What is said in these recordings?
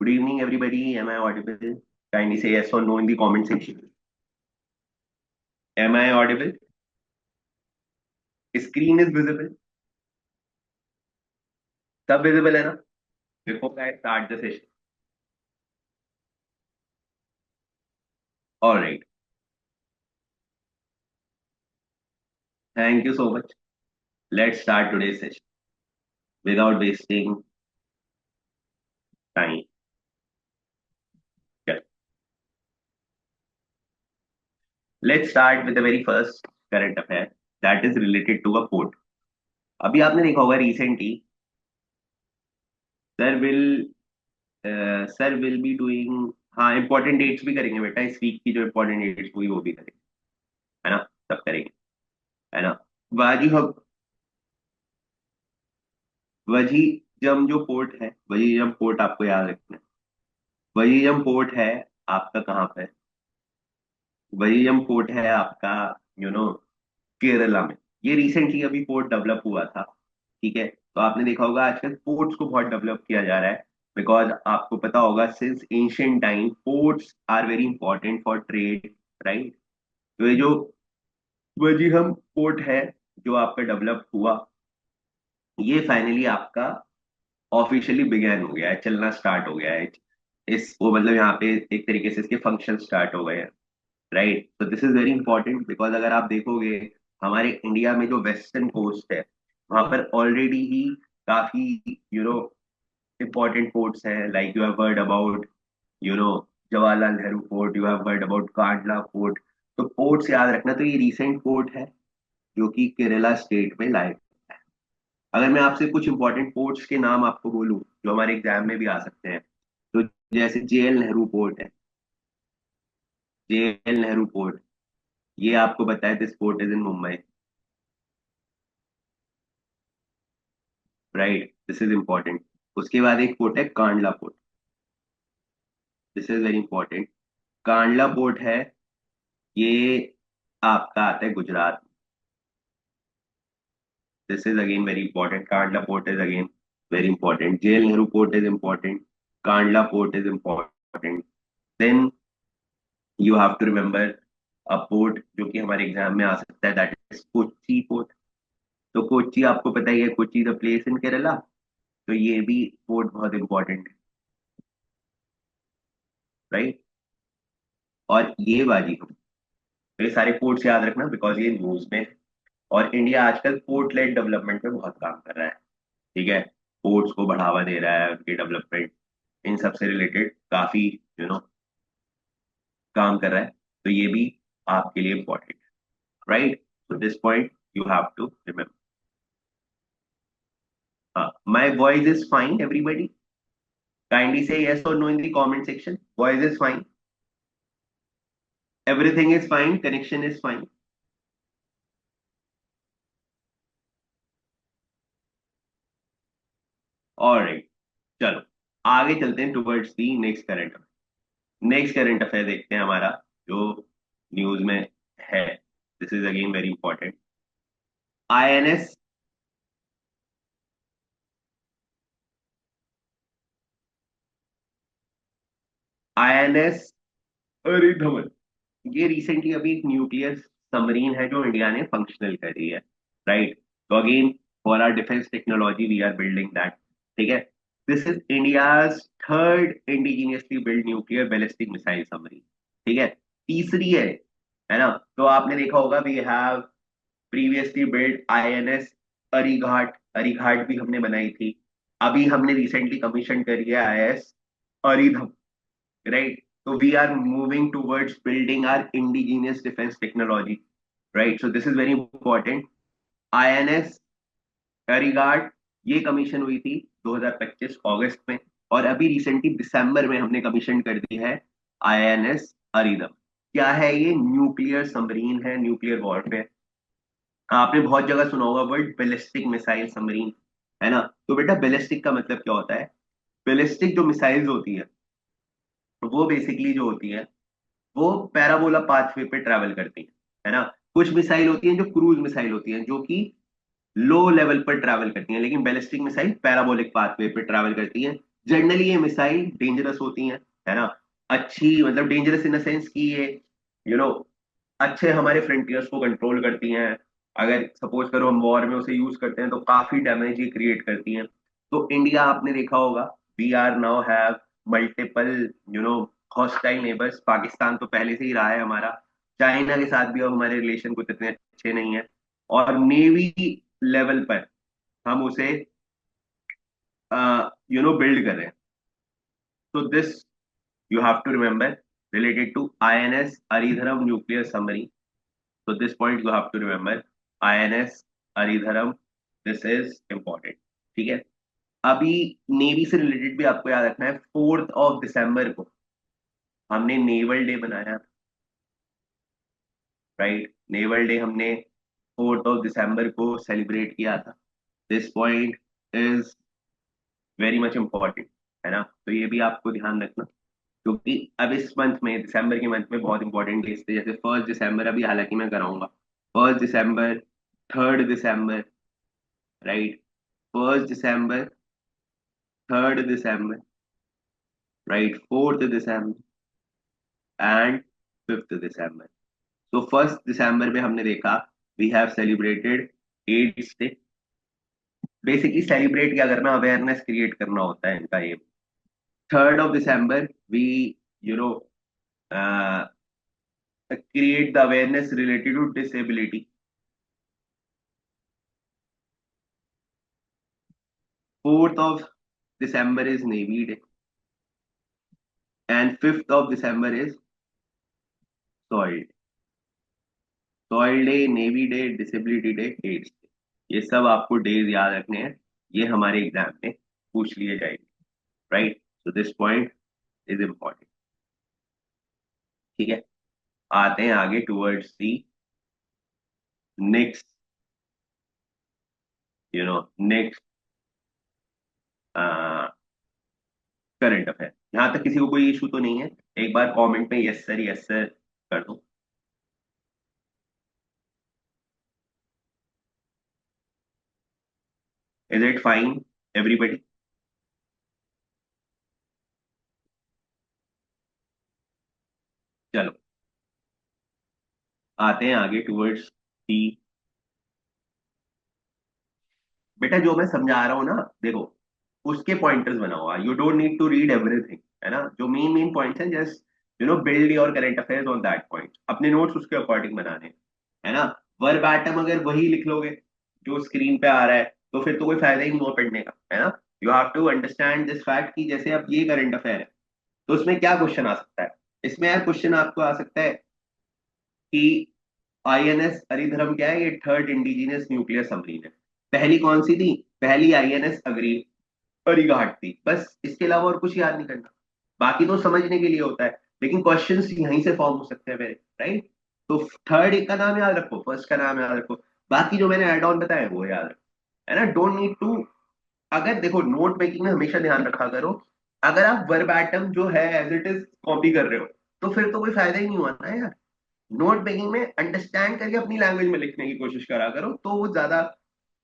Good evening, everybody. Am I audible? Kindly say yes or no in the comment section. Am I audible? Screen is visible. सब visible है ना? Before I start the session. All right. Thank you so much. Let's start today's session without wasting time. Yeah. Let's start with the very first current affair that is related to a port. अभी आपने देखा होगा recently sir will sir will be doing हाँ important dates भी करेंगे बेटा इस week की जो इंपॉर्टेंट डेट्स हुई वो भी करेंगे है ना सब करेंगे है ना वाजी हम वजीजम जो पोर्ट है वजीजम पोर्ट आपको याद रखना है वजीजम पोर्ट है आपका कहाँ पे वजीजम पोर्ट है आपका यू नो केरला में ये रिसेंटली अभी पोर्ट डेवलप हुआ था ठीक है तो आपने देखा होगा आजकल पोर्ट्स को बहुत डेवलप किया जा रहा है बिकॉज आपको पता होगा since ancient time ports are very important for trade right तो ये जो वजीहम पोर्ट है जो आपका डेवलप हुआ ये फाइनली आपका ऑफिशियली बिगैन हो गया है चलना स्टार्ट हो गया है इस वो मतलब यहाँ पे एक तरीके से इसके फंक्शन स्टार्ट हो गए हैं राइट तो this is very important because अगर आप देखोगे हमारे इंडिया में जो वेस्टर्न कोस्ट है वहां पर ऑलरेडी ही काफी इंपॉर्टेंट पोर्ट्स हैं like you have heard about you know Jawaharlal Nehru port you have heard about Kandla port तो पोर्ट्स याद रखना तो ये रिसेंट पोर्ट है जो कि केरला स्टेट में लाइव है अगर मैं आपसे कुछ इंपॉर्टेंट पोर्ट्स के नाम आपको बोलूं जो हमारे एग्जाम में भी आ सकते हैं तो जैसे जेएल नेहरू पोर्ट है जेएल नेहरू पोर्ट ये आपको बताया this port is in Mumbai right this is important उसके बाद एक पोर्ट है Kandla port this is very important Kandla port है ये आपका आता है Gujarat this is again very important Kandla port is again very important JL Nehru port is important Kandla port is important then you have to remember a port जो कि हमारे exam में आ सकता है दैट इज कोच्चि पोर्ट तो कोच्चि आपको पता ही है Kochi the place in Kerala तो ये भी पोर्ट बहुत इंपॉर्टेंट है राइट और ये बाजी तो ये सारे पोर्ट्स याद रखना बिकॉज ये न्यूज में है और इंडिया आजकल पोर्ट लेड डेवलपमेंट में बहुत काम कर रहा है ठीक है पोर्ट्स को बढ़ावा दे रहा है उनकी डेवलपमेंट इन सब से रिलेटेड काफी यू नो काम कर रहा है तो ये भी आपके लिए इंपॉर्टेंट है right so this point you have to remember my voice is fine everybody kindly say yes or no in the comment section voice is fine everything is fine connection is fine all right चलो आगे चलते हैं towards the next current affair देखते हैं हमारा जो news में है this is again very important INS INS Aridhaman ये रिसेंटली अभी एक न्यूक्लियर सबमरीन है जो इंडिया ने फंक्शनल करी है राइट तो again for our defence technology we are building that ठीक है this is India's third indigenously build nuclear ballistic missile submarine ठीक है तीसरी है ना तो आपने देखा होगा we have previously build INS Arighat भी हमने बनाई थी अभी हमने रिसेंटली कमीशन करी है IS अरिधम right? So we are moving towards building our indigenous defense technology, right? So this is very important. INS regard ये कमीशन हुई थी 2025 अगस्त में और अभी रिसेंटली दिसंबर में हमने कमीशन कर दी है आईएनएस अरिदम क्या है ये न्यूक्लियर सबमरीन है न्यूक्लियर वॉरफेयर आपने बहुत जगह सुना होगा वर्ड बैलिस्टिक मिसाइल सबमरीन है ना तो बेटा बैलिस्टिक का मतलब क्या होता है बैलिस्टिक जो मिसाइल्स होती है वो बेसिकली जो होती है वो पैराबोला पाथवे पे ट्रैवल करती है ना कुछ मिसाइल होती हैं जो क्रूज मिसाइल होती हैं जो कि लो लेवल पर ट्रैवल करती हैं लेकिन बैलिस्टिक मिसाइल पैराबोलिक पाथवे पे ट्रैवल करती हैं जनरली ये मिसाइल डेंजरस होती हैं, है ना। अच्छी मतलब डेंजरस इन द सेंस कि ये यू नो अच्छे हमारे फ्रंटियर्स को कंट्रोल करती हैं। अगर सपोज करो हम वॉर में उसे यूज करते हैं तो काफी डैमेज ये क्रिएट करती हैं। तो इंडिया आपने देखा होगा, we are now have multiple you know hostile neighbours. Pakistan तो पहले से ही रहा है हमारा। चाइना के साथ भी अब हमारे रिलेशन कुछ इतने अच्छे नहीं है। और नेवी लेवल पर हम उसे बिल्ड कर रहे हैं। तो this you have to remember related to INS Aridharam nuclear submarine. So this point you have to remember INS Aridharam. This is important. ठीक है। अभी नेवी से रिलेटेड भी आपको याद रखना है, 4 दिसंबर को हमने नेवल डे बनाया। राइट, नेवल डे हमने 4 दिसंबर को सेलिब्रेट किया था। This point is very much important, है ना। तो ये भी आपको ध्यान रखना, क्योंकि अब इस मंथ में, दिसंबर के मंथ में बहुत इंपॉर्टेंट डेज थे, जैसे 1 दिसंबर अभी हालांकि मैं कराऊंगा। 1 दिसंबर, 3 दिसंबर, राइट। 1 दिसंबर, 3 दिसंबर, राइट, 4 दिसंबर एंड 5 दिसंबर। तो 1 दिसंबर में हमने देखा we have celebrated AIDS day. Basically celebrate क्या करना, अवेयरनेस क्रिएट करना होता है इनका ये। 3 दिसंबर we you know create the awareness related to disability. 4th of December is Navy Day, and 5th of December is Soil Day. Soil Day, Navy Day, Disability Day, AIDS Day. ये सब आपको days याद रखने हैं, ये हमारे exam में पूछ लिए जाएंगे। Right, so this point is important. ठीक है, आते हैं आगे towards the next next current affair. यहाँ तक किसी को कोई इशू तो नहीं है? एक बार कमेंट में यस सर कर दो। Is it fine everybody? चलो आते हैं आगे टूवर्ड्स दी। बेटा जो मैं समझा रहा हूँ ना, देखो, उसके पॉइंटर्स बनाओ। You don't need to read everything, है ना। जो मेन मेन पॉइंट्स हैं, just build your current affairs on that point. अपने नोट्स उसके अकॉर्डिंग बनाने हैं, है ना। वर्बैटम अगर वही लिख लोगे जो स्क्रीन पे आ रहा है, तो फिर तो कोई फायदा ही नहीं हुआ पढ़ने का, है ना। You have to understand this fact कि जैसे अब ये करंट अफेयर है, तो उसमें क्या क्वेश्चन आ सकता है। इसमें यार क्वेश्चन आपको आ सकता है कि आईएनएस हरिधरम क्या है, ये थर्ड इंडिजिनियस न्यूक्लियर सबमरीन है। पहली कौन सी थी? पहली आईएनएस अग्री अरीघाट थी। बस इसके अलावा और कुछ याद नहीं करना। बाकी तो समझने के लिए होता है, लेकिन क्वेश्चंस यहीं से फॉर्म हो सकते हैं मेरे। राइट, तो थर्ड एक का नाम याद रखो, फर्स्ट का नाम याद रखो, बाकी जो मैंने एड ऑन बताया वो याद रखो, है ना। Don't need to. अगर देखो, नोट मेकिंग में हमेशा ध्यान रखा करो, अगर आप वर्बैटम जो है एज इट इज कॉपी कर रहे हो, तो फिर तो कोई फायदा ही नहीं हुआ ना यार। नोट मेकिंग में अंडरस्टैंड करके अपनी लैंग्वेज में लिखने की कोशिश करा करो, तो वो ज्यादा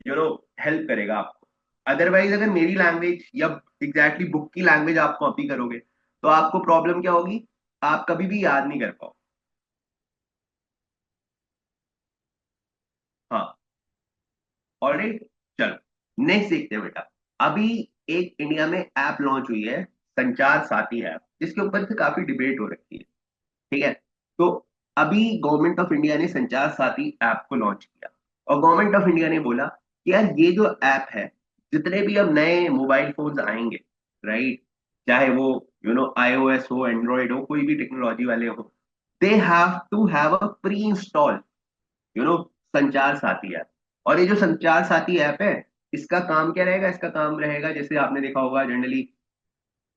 यू नो हेल्प करेगा आपको। अदरवाइज अगर मेरी लैंग्वेज या एग्जैक्टली बुक की लैंग्वेज आप कॉपी करोगे, तो आपको प्रॉब्लम क्या होगी, आप कभी भी याद नहीं कर पाओ। हाँ, ऑलराइट। चलो नेक्स्ट देखते हैं बेटा। अभी एक इंडिया में ऐप लॉन्च हुई है, संचार साथी ऐप, जिसके ऊपर से काफी डिबेट हो रखी है। ठीक है, तो अभी गवर्नमेंट ऑफ इंडिया ने संचार साथी ऐप को लॉन्च किया, और गवर्नमेंट ऑफ इंडिया ने बोला कि यार ये जो ऐप है, जितने भी अब नए मोबाइल फोन्स आएंगे, राइट, चाहे वो आईओएस हो, एंड्रॉइड हो, कोई भी टेक्नोलॉजी वाले हो, they have to have a pre install you know Sanchar Saathi app. और ये जो संचार साथी ऐप है, इसका काम क्या रहेगा? इसका काम रहेगा, जैसे आपने देखा होगा जनरली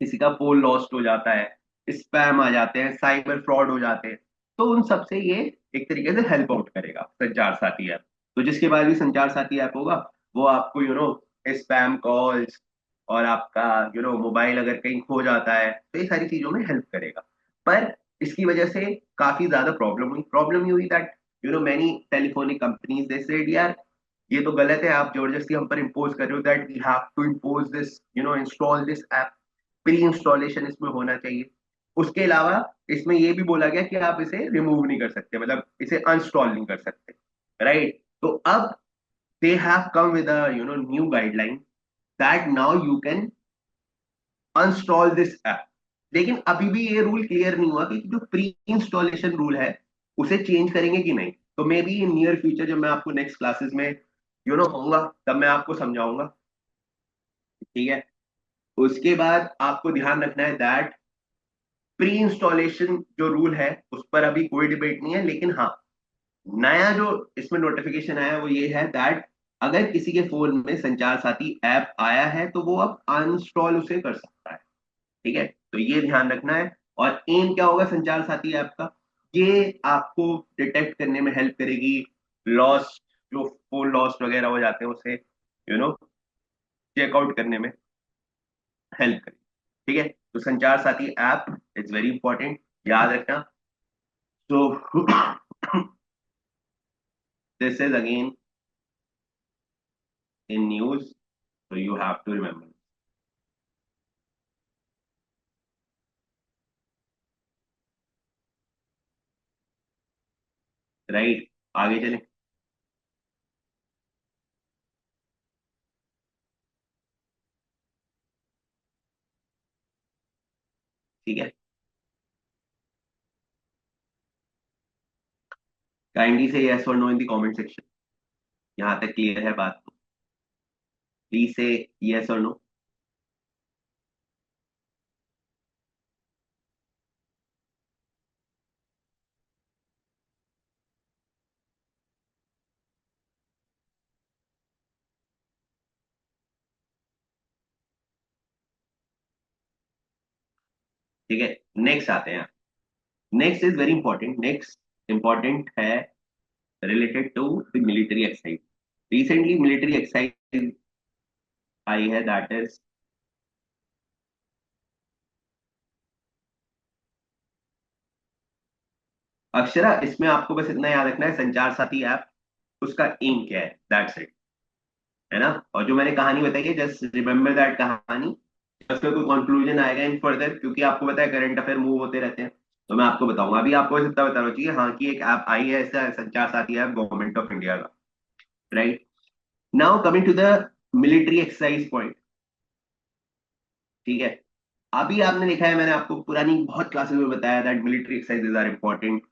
किसी का फोन लॉस्ट हो जाता है, स्पैम आ जाते हैं, साइबर फ्रॉड हो जाते हैं, तो उन सबसे ये एक तरीके से हेल्प आउट करेगा संचार साथी ऐप। तो जिसके बाद भी संचार साथी ऐप होगा, वो आपको स्पैम कॉल्स, और आपका मोबाइल अगर कहीं खो जाता है, तो ये सारी चीजों में हेल्प करेगा। पर इसकी वजह से काफी ज्यादा प्रॉब्लम ये हुई that many telephonic companies they said यार ये तो गलत है, आप जबरदस्ती हम पर इम्पोज कर रहे हो that we have to impose this install this app. Pre installation इसमें होना चाहिए। उसके अलावा इसमें ये भी बोला गया कि आप इसे रिमूव नहीं कर सकते, मतलब इसे अनस्टॉल नहीं कर सकते, राइट। तो अब they have come with new guideline that now you can uninstall this app. लेकिन अभी भी ये रूल क्लियर नहीं हुआ कि जो प्री इंस्टॉलेशन रूल है उसे चेंज करेंगे कि नहीं। तो may be in near future जब मैं आपको नेक्स्ट क्लासेस में होऊंगा तब मैं आपको समझाऊंगा, ठीक है। उसके बाद आपको ध्यान रखना है दैट प्री इंस्टॉलेशन जो रूल है उस पर अभी कोई डिबेट नहीं है, लेकिन हाँ, नया जो इसमें नोटिफिकेशन आया वो ये है दैट अगर किसी के फोन में संचार साथी ऐप आया है तो वो अब अनइंस्टॉल उसे कर सकता है, ठीक है। तो ये ध्यान रखना है। और एम क्या होगा संचार साथी ऐप का, ये आपको डिटेक्ट करने में हेल्प करेगी, लॉस, जो फोन लॉस वगैरह हो जाते हैं उसे चेकआउट करने में हेल्प करेगी, ठीक है। तो संचार Saathi app is very important, याद रखना। तो this is again in news, so you have to remember, right. आगे चले, ठीक है। Kindly say yes or no in the comment section, यहाँ तक क्लियर है बात? प्लीज से यस और नो। ठीक है, नेक्स्ट आते हैं। Next is very important, next important है related to the military exercise. Recently military exercise आई है दैट इज, अक्षरा, इसमें आपको बस इतना याद रखना है संचार साथी ऐप, उसका एम क्या है, दैट्स इट, है ना। और जो मैंने कहानी बताई है जस्ट रिमेम्बर दैट कहानी, उसका कोई कंक्लूजन आएगा इन फर्दर, क्योंकि आपको पता है करंट अफेयर मूव होते रहते हैं। तो मैं आपको बताऊंगा, अभी आपको बस इतना बताना चाहिए हाँ कि एक ऐप आई है ऐसा Sanchar Saathi app government of India का, right. Now coming to the military exercise point, ठीक है। अभी आपने देखा है, मैंने आपको पुरानी बहुत क्लासेस में बताया that military exercises are important,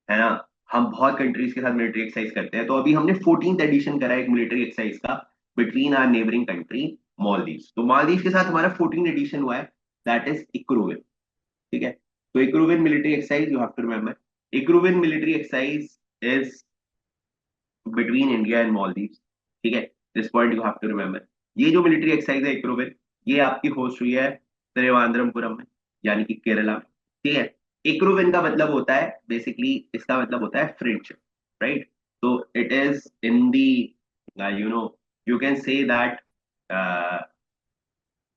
है ना। हम बहुत कंट्रीज के साथ मिलिट्री एक्सरसाइज करते हैं। तो अभी हमने 14th एडिशन करा है एक मिलिट्री एक्सरसाइज का between our neighbouring country Maldives. तो मालदीव के साथ हमारा 14th एडिशन हुआ है, दैट इज इक्रूविन, ठीक है। तो Ekuverin military exercise you have to remember, Ekuverin military exercise is between India and Maldives, ठीक है। This point you have to remember. ये जो मिलिट्री एक्सरसाइज है इक्रूविन, ये आपकी होस्ट हुई है त्रिवेंद्रमपुरम में, यानी कि केरला में, ठीक है। इक्रूविन का मतलब होता है बेसिकली, इसका मतलब होता है फ्रेंडशिप, राइट। तो it is in the you know you can say that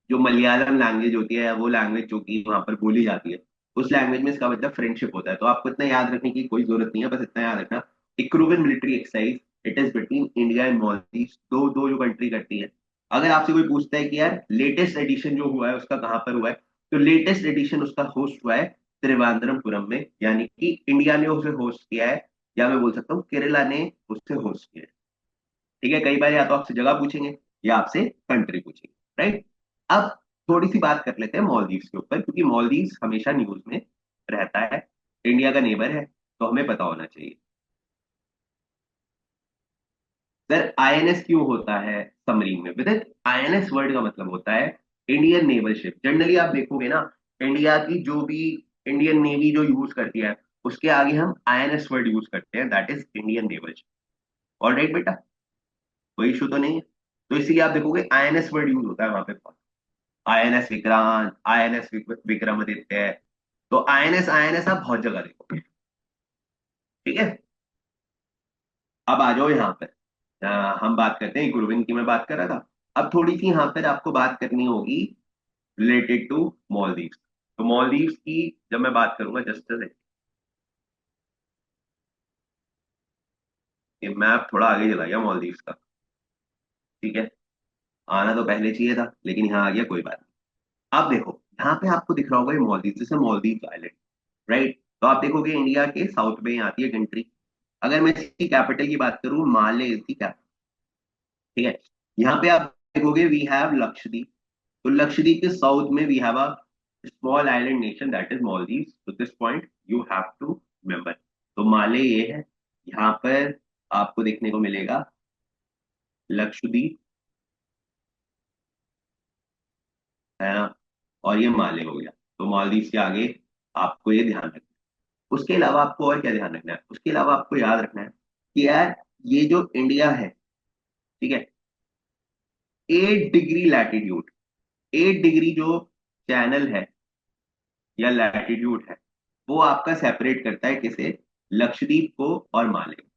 जो मलयालम लैंग्वेज होती है, वो लैंग्वेज जो कि वहां पर बोली जाती है, उस लैंग्वेज में इसका मतलब फ्रेंडशिप होता है। तो आपको इतना याद रखने की कोई जरूरत नहीं है, बस इतना याद रखना, Ekuverin military exercise it is between India and Maldives, दो दो जो कंट्री करती है। अगर आपसे कोई पूछता है कि यार लेटेस्ट एडिशन जो हुआ है उसका कहाँ पर हुआ है, तो लेटेस्ट एडिशन उसका होस्ट हुआ है त्रिवेंद्रमपुरम में, यानी कि इंडिया ने उसे होस्ट किया है, या मैं बोल सकता हूँ केरला ने उसे होस्ट किया है, ठीक है। कई बार या तो आपसे जगह पूछेंगे या आपसे कंट्री पूछेंगे, राइट। अब थोड़ी सी बात कर लेते हैं मॉलदीव्स के ऊपर, क्योंकि मॉलदीव्स हमेशा न्यूज में रहता है, इंडिया का नेबर है, तो हमें पता होना चाहिए। सर आईएनएस क्यों होता है सबमरीन में, विद आईएनएस वर्ड का मतलब होता है इंडियन नेवल शिप। जनरली आप देखोगे ना, इंडिया की जो भी इंडियन नेवी जो यूज करती है उसके आगे हम आईएनएस वर्ड यूज करते हैं, that is Indian naval ship. All right बेटा, कोई इशू तो नहीं है। तो इसीलिए आप देखोगे आईएनएस वर्ड यूज होता है वहां पे, आईएनएस विक्रांत, आईएनएस विक्रमादित्य। तो आईएनएस आईएनएस आप बहुत जगह देखोगे, ठीक है। अब आ जाओ यहाँ पर, हम बात करते हैं गुरविंद की, मैं बात कर रहा था। अब थोड़ी सी यहाँ पर आपको बात करनी होगी रिलेटेड टू मॉलदीव्स। तो मॉलदीव्स की जब मैं बात करूंगा, जस्ट ये मैप थोड़ा आगे चला गया मॉलदीव्स का, ठीक है। आना तो पहले चाहिए था लेकिन यहाँ आ गया, कोई बात नहीं। अब देखो, यहाँ पे आपको दिख रहा होगा ये मॉलदीव, जैसे मॉलदीव आइलैंड, राइट। तो आप देखोगे इंडिया के साउथ में आती है कंट्री। अगर मैं इसकी कैपिटल की बात करूँ, माले इज दी कैपिटल, ठीक है। यहाँ पे आप देखोगे वी हैव लक्षद्वीप। तो लक्षद्वीप के साउथ में we have a small island nation that is Maldives. तो this point you have to remember. तो माले ये है, यहाँ पर आपको देखने को मिलेगा लक्षद्वीप, है ना, और ये माले हो गया। तो मालदीव के आगे आपको ये ध्यान रखना है। उसके अलावा आपको और क्या ध्यान रखना है, उसके अलावा आपको याद रखना है कि यार ये जो इंडिया है, ठीक है, 8 डिग्री लैटिट्यूड, 8 डिग्री जो चैनल है या लैटिट्यूड है, वो आपका सेपरेट करता है किसे, लक्षद्वीप को और माले को।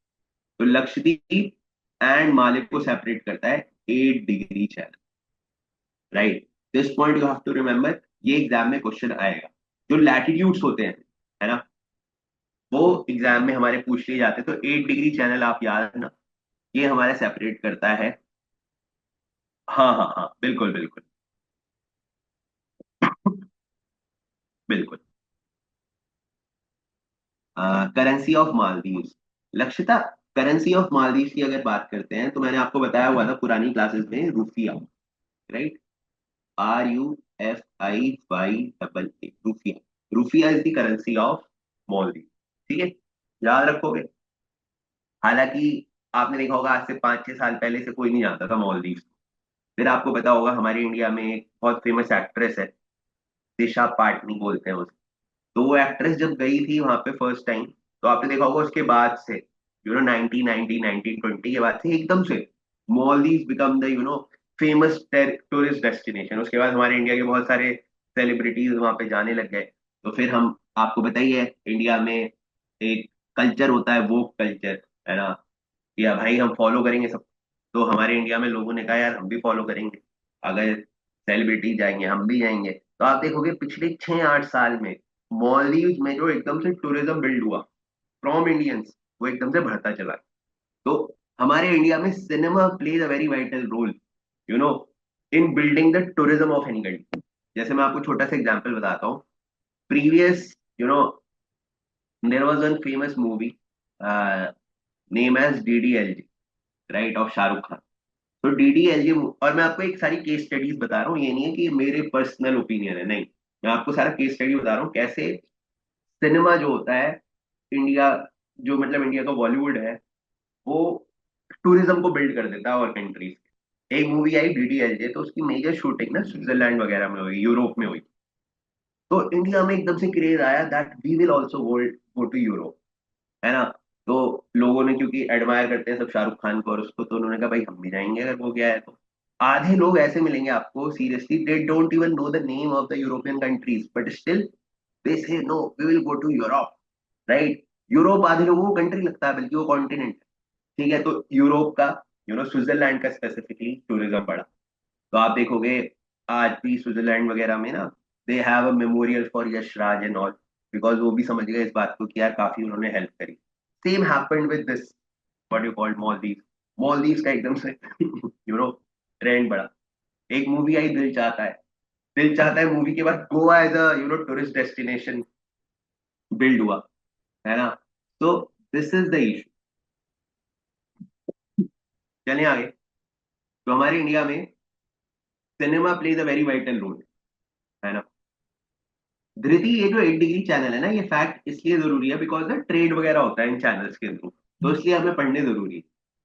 तो लक्षद्वीप एंड माले को सेपरेट करता है 8 degree channel, right. This point you have to remember, ये एग्जाम में क्वेश्चन आएगा। जो लैटिट्यूड्स होते हैं, है ना, वो एग्जाम में हमारे पूछ लिए जाते हैं। तो 8 डिग्री चैनल आप याद रखना, ये हमारे सेपरेट करता है। हाँ हाँ हाँ, बिल्कुल बिल्कुल बिल्कुल। Currency of Maldives, Lakshita, currency of Maldives की अगर बात करते हैं तो मैंने आपको बताया हुआ था पुरानी क्लासेस में, रुपया, राइट। RUFIY, रुपया। रुपया is the currency of Maldives, ठीक है, याद रखोगे। हालांकि आपने देखा होगा आज से 5-6 साल पहले से कोई नहीं जानता था मालदीव। फिर आपको पता होगा हमारे इंडिया में एक बहुत फेमस एक्ट्रेस है, दिशा पाटनी बोलते हैं उसे। तो वो एक्ट्रेस जब गई थी वहां पे फर्स्ट टाइम, तो आपने देखा होगा उसके बाद से 1920 के बाद से एकदम से Maldives become the famous tourist destination. उसके बाद हमारे इंडिया के बहुत सारे सेलिब्रिटीज वहां पे जाने लग गए। तो फिर हम, आपको बताइए इंडिया में एक कल्चर होता है, वो कल्चर, है ना, या भाई हम फॉलो करेंगे सब। तो हमारे इंडिया में लोगों ने कहा यार हम भी फॉलो करेंगे, अगर सेलिब्रिटी जाएंगे हम भी जाएंगे। तो आप देखोगे पिछले 6-8 साल में मॉलदीव में जो एकदम से टूरिज्म बिल्ड हुआ फ्रॉम इंडियंस, वो एकदम से बढ़ता चला। तो हमारे इंडिया में cinema plays a very vital role, you know in building the tourism of any country. जैसे मैं आपको छोटा सा एग्जांपल बताता हूँ। Previous, there was one famous movie name as DDLJ, right, of Shahrukh Khan. तो DDLJ, और मैं आपको एक सारी केस स्टडीज बता रहा हूँ, ये नहीं है कि ये मेरे पर्सनल ओपिनियन है, नहीं। मैं आपको सारा केस स्टडी बता रहा हूँ कैसे सिनेमा जो होता है इंडिया, जो मतलब इंडिया का बॉलीवुड है, वो टूरिज्म को बिल्ड कर देता है और कंट्रीज। एक मूवी आई DDLJ, तो उसकी मेजर शूटिंग ना स्विट्जरलैंड वगैरह में हुई, यूरोप में हुई। तो इंडिया में एकदम से क्रेज आया that we will also go to Europe, है ना। तो लोगों ने, क्योंकि एडमायर करते हैं सब शाहरुख खान को और उसको, तो उन्होंने कहा भाई हम भी जाएंगे अगर वो गया है तो। आधे लोग ऐसे मिलेंगे आपको seriously, they don't even know the name of the European countries, but still they say no we will go to Europe, right. Europe आधे लोगों को कंट्री लगता है, बल्कि वो कॉन्टिनेंट, ठीक है। तो यूरोप का, स्विट्जरलैंड का स्पेसिफिकली टूरिज्म बढ़ा। तो आप देखोगे आज भी स्विट्जरलैंड वगैरह में ना, they have a memorial for Yash Raj and all, because वो भी समझ गए इस बात को कि यार काफी उन्होंने हेल्प करी। Same happened with this what you called Maldives. Maldives का एकदम से ट्रेंड बढ़ा। एक मूवी आई दिल चाहता है, दिल चाहता है मूवी के बाद Goa as a tourist destination build हुआ, है ना। तो दिस इज द इशू। चलिए आगे। तो हमारे इंडिया में cinema plays a very vital role, है ना। धृति, ये जो 8 डिग्री चैनल है ना, ये फैक्ट इसलिए जरूरी है बिकॉज ना ट्रेड वगैरह होता है इन चैनल्स के थ्रू, तो इसलिए हमें पढ़ने जरूरी है।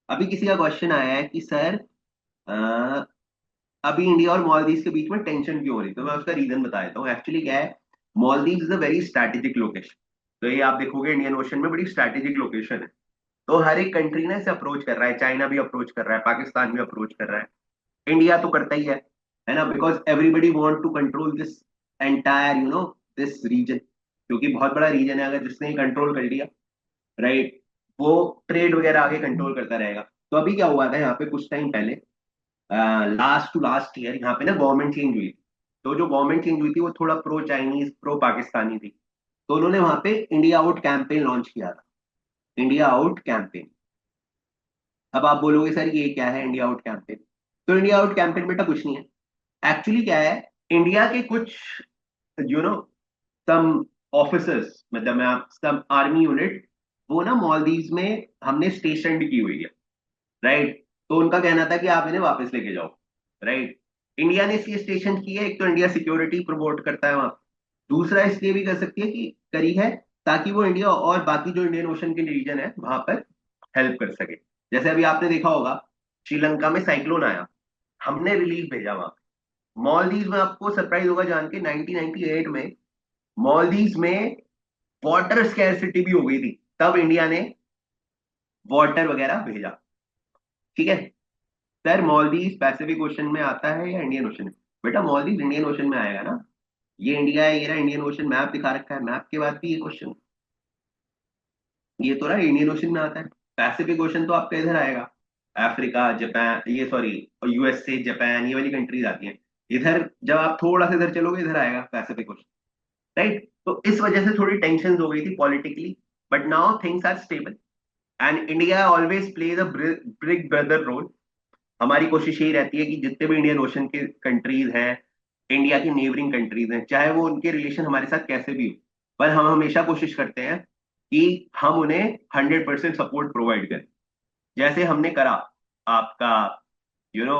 अभी किसी का क्वेश्चन आया है कि सर अभी इंडिया और मालदीव के बीच में टेंशन क्यों हो रही, तो मैं उसका रीजन बता देता हूँ। एक्चुअली क्या है, Maldives is a very strategic location. तो ये आप देखोगे इंडियन ओशन में बड़ी स्ट्रैटेजिक लोकेशन है। तो हर एक कंट्री ना इसे अप्रोच कर रहा है, चाइना भी अप्रोच कर रहा है, पाकिस्तान भी अप्रोच कर रहा है, इंडिया तो करता ही है ना, because everybody want to control this entire this region, क्योंकि बहुत बड़ा रीजन है। अगर जिसने कंट्रोल कर लिया, राइट, वो ट्रेड वगैरह आगे कंट्रोल करता रहेगा। तो अभी क्या हुआ था यहाँ पे कुछ टाइम पहले, लास्ट टू लास्ट ईयर यहाँ पे ना गवर्नमेंट चेंज हुई। तो जो गवर्नमेंट चेंज हुई थी वो थोड़ा प्रो चाइनीज प्रो पाकिस्तानी थी। तो उन्होंने वहां पे इंडिया आउट कैंपेन लॉन्च किया था, इंडिया आउट कैंपेन। अब आप बोलोगे सर ये क्या है इंडिया आउट कैंपेन। तो इंडिया आउट कैंपेन बेटा कुछ नहीं है। एक्चुअली क्या है, इंडिया के कुछ यू नो सम ऑफिसर्स, मतलब मैं सम आर्मी यूनिट, वो ना मालदीव्स में हमने स्टेशन की हुई है, राइट। तो उनका कहना था कि आप इन्हें वापस लेके जाओ, राइट। इंडिया ने इसलिए स्टेशन की है, एक तो इंडिया सिक्योरिटी प्रमोट करता है वहां, दूसरा इसलिए भी कर सकती है कि करी है ताकि वो इंडिया और बाकी जो इंडियन ओशन के रीजन है वहां पर हेल्प कर सके। जैसे अभी आपने देखा होगा श्रीलंका में साइक्लोन आया, हमने रिलीफ भेजा वहां। मालदीव में आपको सरप्राइज होगा जान के 1998 में मालदीव में वाटर स्कैरसिटी भी हो गई थी, तब इंडिया ने वाटर वगैरह भेजा। ठीक है सर, मालदीव पैसिफिक ओशन में आता है या इंडियन ओशन में? बेटा मालदीव इंडियन ओशन में आएगा ना। ये इंडिया है, ये रहा इंडियन ओशन, मैप दिखा रखा है, मैप के बाद भी ये क्वेश्चन, ये तो रहा इंडियन ओशन में आता है। पैसिफिक ओशन तो आपका इधर आएगा, अफ्रीका, जापान, ये सॉरी, यूएसए, जापान, ये वाली कंट्रीज आती हैं। इधर जब आप थोड़ा सा इधर चलोगे इधर आएगा पैसिफिक ओशन, राइट। तो इस वजह से थोड़ी टेंशन हो गई थी politically, but now things are stable and India always plays a big brother role. हमारी कोशिश यही रहती है कि जितने भी इंडियन ओशन के कंट्रीज हैं, इंडिया की नेबरिंग कंट्रीज हैं, चाहे वो उनके रिलेशन हमारे साथ कैसे भी हो, पर हम हमेशा कोशिश करते हैं कि हम उन्हें 100% सपोर्ट प्रोवाइड करें, जैसे हमने करा आपका, you know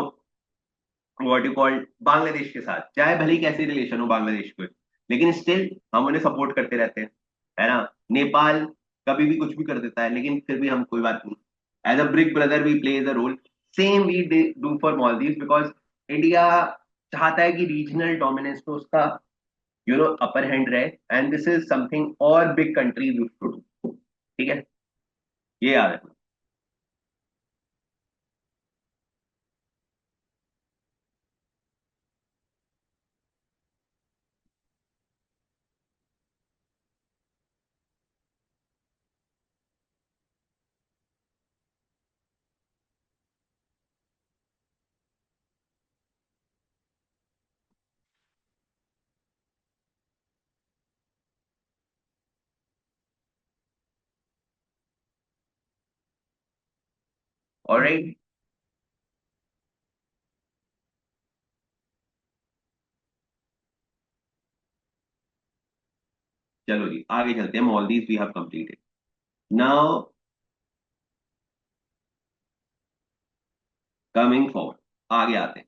what you called, Bangladesh के साथ। चाहे भले ही कैसे रिलेशन हो बांग्लादेश को, लेकिन स्टिल हम उन्हें सपोर्ट करते रहते हैं, है ना। नेपाल कभी भी कुछ भी कर देता है, लेकिन फिर भी हम कोई बात नहीं, as a big brother we plays a role. Same we do for Maldive, because India चाहता है कि रीजनल डोमिनेंस में उसका अपर हैंड रहे, एंड दिस इज समथिंग और big countries use to do. ठीक है, ये याद रखना। ऑलराइट, चलो जी आगे चलते हैं। Maldive we have completed. Now coming forward, आगे आते हैं,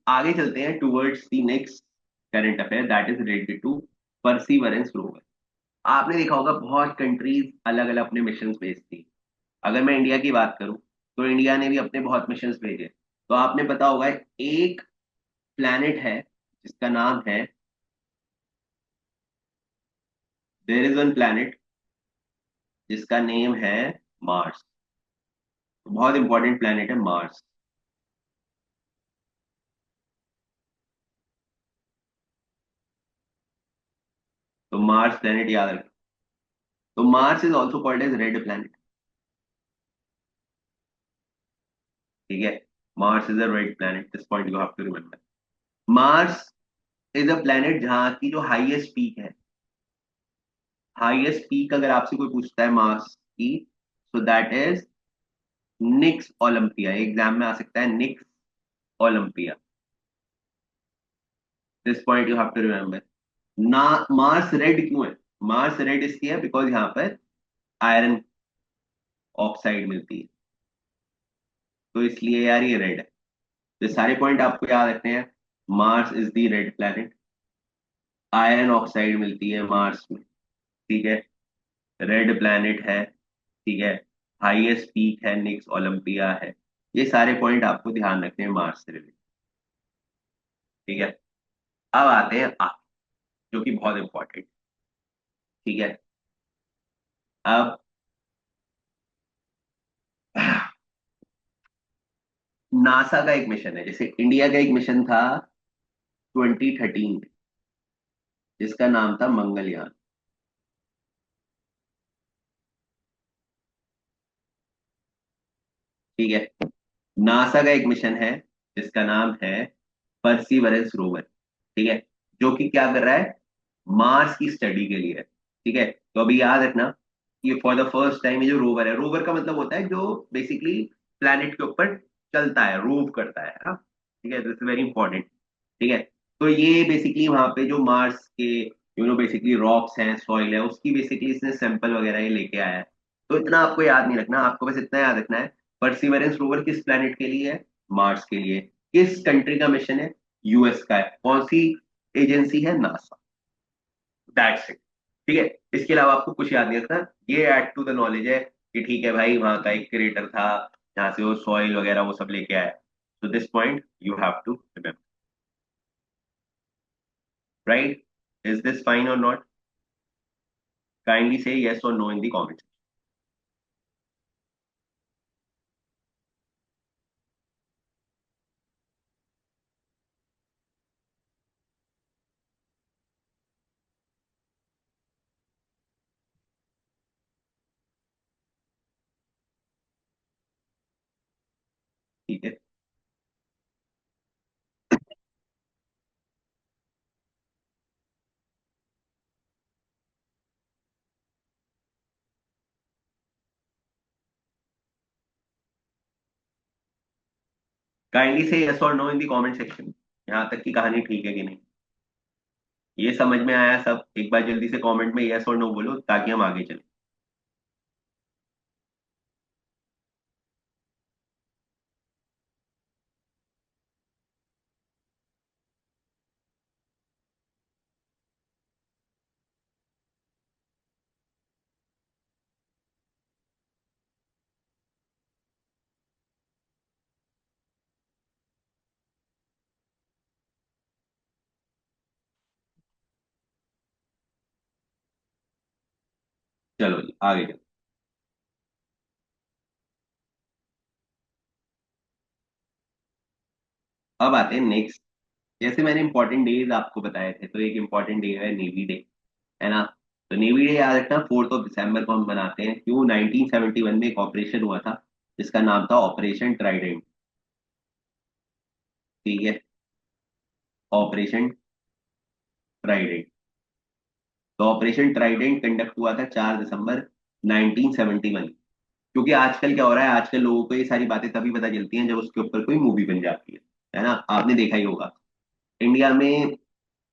आगे चलते हैं towards the next current affair that is related to perseverance rover. आपने देखा होगा बहुत कंट्रीज अलग अलग अपने मिशन भेजती। अगर मैं इंडिया की बात करूं तो इंडिया ने भी अपने बहुत मिशन भेजे। तो आपने पता होगा एक प्लैनेट है जिसका नाम है, देयर इज वन प्लैनेट जिसका नेम है मार्स। बहुत इंपॉर्टेंट प्लैनेट है मार्स। तो मार्स प्लैनेट याद रखें। तो Mars is also called as red planet. ठीक है, Mars is a red planet, this point you have to remember. Mars is a planet जहां की जो हाईएस्ट पीक है, हाईएस्ट पीक अगर आपसे कोई पूछता है मार्स की, so that is Nix Olympia. Exam में आ सकता है Nix Olympia, this point you have to remember. ना, मार्स रेड क्यों है? मार्स रेड इसलिए है बिकॉज यहाँ पर आयरन ऑक्साइड मिलती है, तो इसलिए यार ये रेड है। तो सारे पॉइंट आपको याद रखने हैं। Mars is the red planet, iron oxide मिलती है मार्स में, ठीक है, रेड प्लैनेट है, ठीक है, हाईएस्ट पीक है निक्स ओलंपिया है। ये सारे पॉइंट आपको ध्यान रखने हैं मार्स से रिलेटेड। ठीक है, अब आते हैं जो कि बहुत इंपॉर्टेंट। ठीक है, अब नासा का एक मिशन है, जैसे इंडिया का एक मिशन था 2013 में जिसका नाम था मंगलयान। ठीक है, नासा का एक मिशन है जिसका नाम है परसीवरेंस रोवर। ठीक है, जो कि क्या कर रहा है, मार्स की स्टडी के लिए है। ठीक है, तो अभी याद रखना कि फॉर द फर्स्ट टाइम ये जो रोवर है, रोवर का मतलब होता है जो बेसिकली प्लैनेट के ऊपर चलता है, रूव करता है, हाँ। ठीक है, दिस इज वेरी इंपॉर्टेंट। ठीक है, तो ये बेसिकली वहां पे जो मार्स के बेसिकली रॉक्स हैं, सॉइल है, उसकी बेसिकली इसने सैंपल वगैरह ये लेके आया है। तो इतना आपको याद नहीं रखना, आपको बस इतना याद रखना है परसिवरेंस रोवर किस प्लेनेट के लिए है, मार्स के लिए। किस कंट्री का मिशन है, यूएस का है। कौन सी एजेंसी है, नासा। That's it. ठीक है, इसके अलावा आपको कुछ याद नहीं रखना। ये ऐड टू द नॉलेज है कि ठीक है भाई, वहां का एक क्रिएटर था जहाँ से वो सॉइल वगैरह वो सब लेके आया। तो this point you have to remember. Right? Is this fine or not? Kindly say yes or no in the comments. ठीक है, काइंडली से yes और no in the comment section। यहाँ तक की कहानी ठीक है कि नहीं, ये समझ में आया सब? एक बार जल्दी से कमेंट में yes और no बोलो ताकि हम आगे चलें। चलो जी आगे चलो। अब आते हैं नेक्स्ट। जैसे मैंने इंपॉर्टेंट डेज आपको बताए थे, तो एक इंपॉर्टेंट डे है नेवी डे, है ना? तो नेवी डे याद रखना, 4 दिसंबर को हम मनाते हैं। क्यों? 1971 में एक ऑपरेशन हुआ था जिसका नाम था ऑपरेशन ट्राइडेंट। ठीक है, ऑपरेशन ट्राइडेंट। तो ऑपरेशन ट्राइडेंट कंडक्ट हुआ था 4 दिसंबर 1971। क्योंकि आजकल क्या हो रहा है, आजकल लोगों को ये सारी बातें तभी पता चलती हैं जब उसके ऊपर कोई मूवी बन जाती है ना? आपने देखा ही होगा, इंडिया में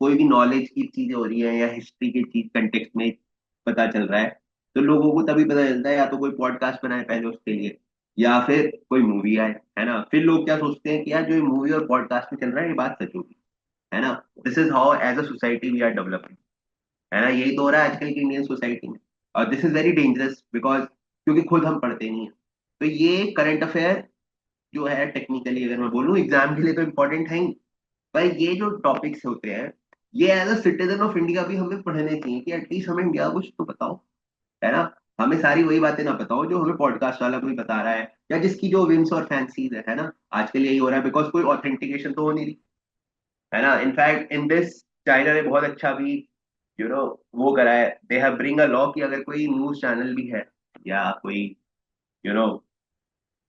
कोई भी नॉलेज की चीजें हो रही है या हिस्ट्री की चीज कंटेक्स्ट में पता चल रहा है, तो लोगों को तभी पता चलता है, या तो कोई पॉडकास्ट बनाए पहले उसके लिए, या फिर कोई मूवी आए, है ना? फिर लोग क्या सोचते हैं कि यार जो ये मूवी और पॉडकास्ट में चल रहा है ये बात सच होगी, है ना? This is how as a society we are developing, है ना? यही तो हो रहा है आजकल की इंडियन सोसाइटी में। और this is very dangerous because क्योंकि खुद हम पढ़ते नहीं है। तो ये करंट अफेयर जो है, टेक्निकली अगर मैं बोलूँ एग्जाम के लिए तो इंपॉर्टेंट है ही, पर ये जो टॉपिक्स होते हैं ये as a citizen of India भी हमें पढ़ने चाहिए कि एटलीस्ट हमें इंडिया कुछ तो बताओ, है ना? हमें सारी वही बातें ना बताओ जो हमें पॉडकास्ट वाला कोई बता रहा है या जिसकी जो विंस और फैंसीज है ना? आजकल यही हो रहा है बिकॉज कोई ऑथेंटिकेशन तो हो नहीं रही, है ना? इनफैक्ट इन दिस चाइना ने बहुत अच्छा भी वो करा है। They have bring a law कि अगर कोई न्यूज चैनल भी है या कोई you know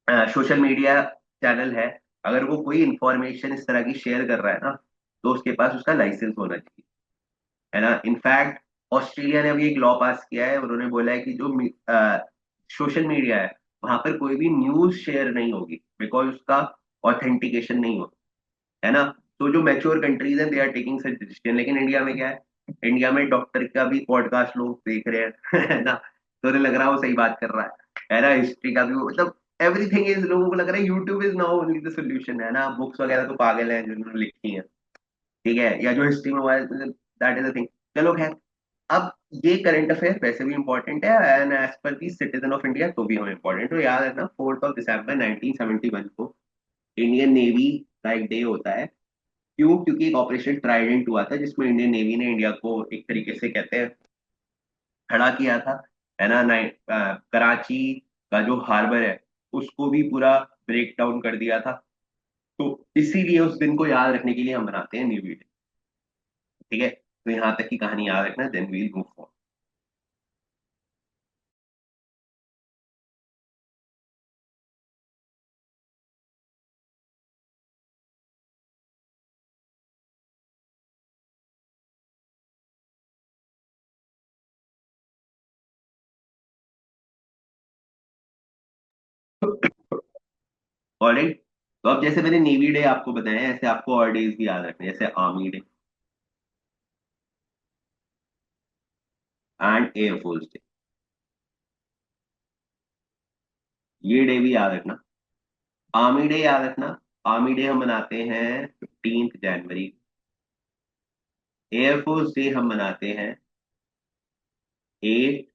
social media channel है, अगर वो कोई इंफॉर्मेशन इस तरह की शेयर कर रहा है ना, तो उसके पास उसका लाइसेंस होना चाहिए, है ना? इनफैक्ट ऑस्ट्रेलिया ने अभी एक लॉ पास किया है, उन्होंने बोला है कि जो सोशल मीडिया है वहां पर कोई भी न्यूज शेयर नहीं होगी बिकॉज उसका ऑथेंटिकेशन नहीं होता, है ना? तो जो मैच्योर कंट्रीज हैं they are taking such decision, लेकिन इंडिया में क्या है, इंडिया में डॉक्टर का भी पॉडकास्ट लोग देख रहे हैं है ना? तो उन्हें लग रहा है वो सही बात कर रहा है ना? हिस्ट्री का भी मतलब एवरीथिंग इज, लोगों को लग रहा है YouTube is now only the solution, है ना? बुक्स वगैरह तो पागल है जिन्होंने लिखी है, ठीक है, या जो हिस्ट्री में हुआ है, दैट इज द थिंग। चलो खैर, अब ये करंट अफेयर वैसे भी इंपॉर्टेंट है and as per the citizen of India तो भी हमें इंपॉर्टेंट, तो याद रखना 4 दिसंबर 1971 को इंडियन नेवी का एक डे होता है। क्यों? क्योंकि एक ऑपरेशन ट्राइडेंट हुआ था जिसमें इंडियन नेवी ने इंडिया को एक तरीके से कहते हैं खड़ा किया था, है ना? कराची का जो हार्बर है उसको भी पूरा ब्रेक डाउन कर दिया था। तो इसीलिए उस दिन को याद रखने के लिए हम बनाते हैं नेवी डे। ठीक है, तो यहाँ तक की कहानी याद रखना, देन वील मूव फॉरवर्ड। तो अब जैसे मैंने नेवी डे आपको बताया, ऐसे आपको और डेज भी याद रखने हैं, जैसे army day and air force day, ये डे भी याद रखना। आर्मी डे याद रखना, आर्मी डे हम मनाते हैं 15 जनवरी। एयरफोर्स डे हम मनाते हैं 8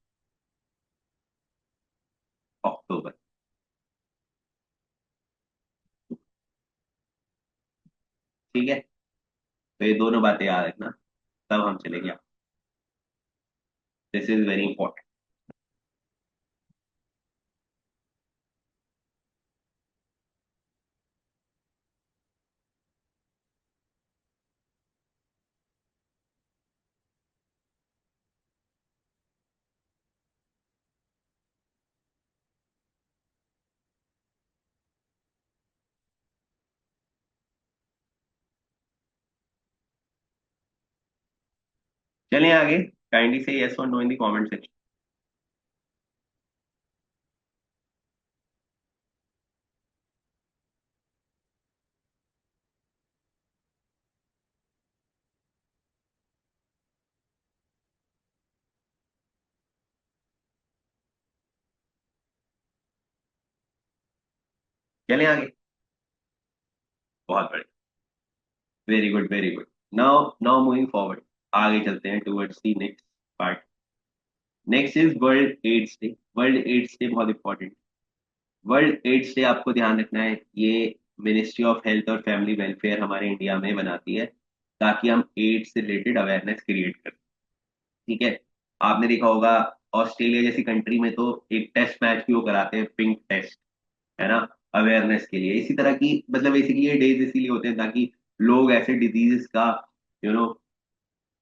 अक्टूबर। ठीक है, तो ये दोनों बातें याद रखना, तब हम चलेंगे। This is very important. चलिए आगे, kindly say yes or no in the comment section. चलिए आगे, बहुत बढ़िया, very good very good. Now now moving forward, आगे चलते हैं towards the next part. Next is world AIDS day. World AIDS day बहुत इंपॉर्टेंट। वर्ल्ड एड्स डे आपको ध्यान रखना है, ये मिनिस्ट्री ऑफ हेल्थ और फैमिली वेलफेयर हमारे इंडिया में बनाती है, ताकि हम एड्स से रिलेटेड अवेयरनेस क्रिएट करें। ठीक है, आपने देखा होगा ऑस्ट्रेलिया जैसी कंट्री में तो एक टेस्ट मैच भी वो कराते हैं, पिंक टेस्ट, है ना, अवेयरनेस के लिए। इसी तरह की मतलब बेसिकली ये डेज इसीलिए होते हैं ताकि लोग ऐसे डिजीजेस का यू नो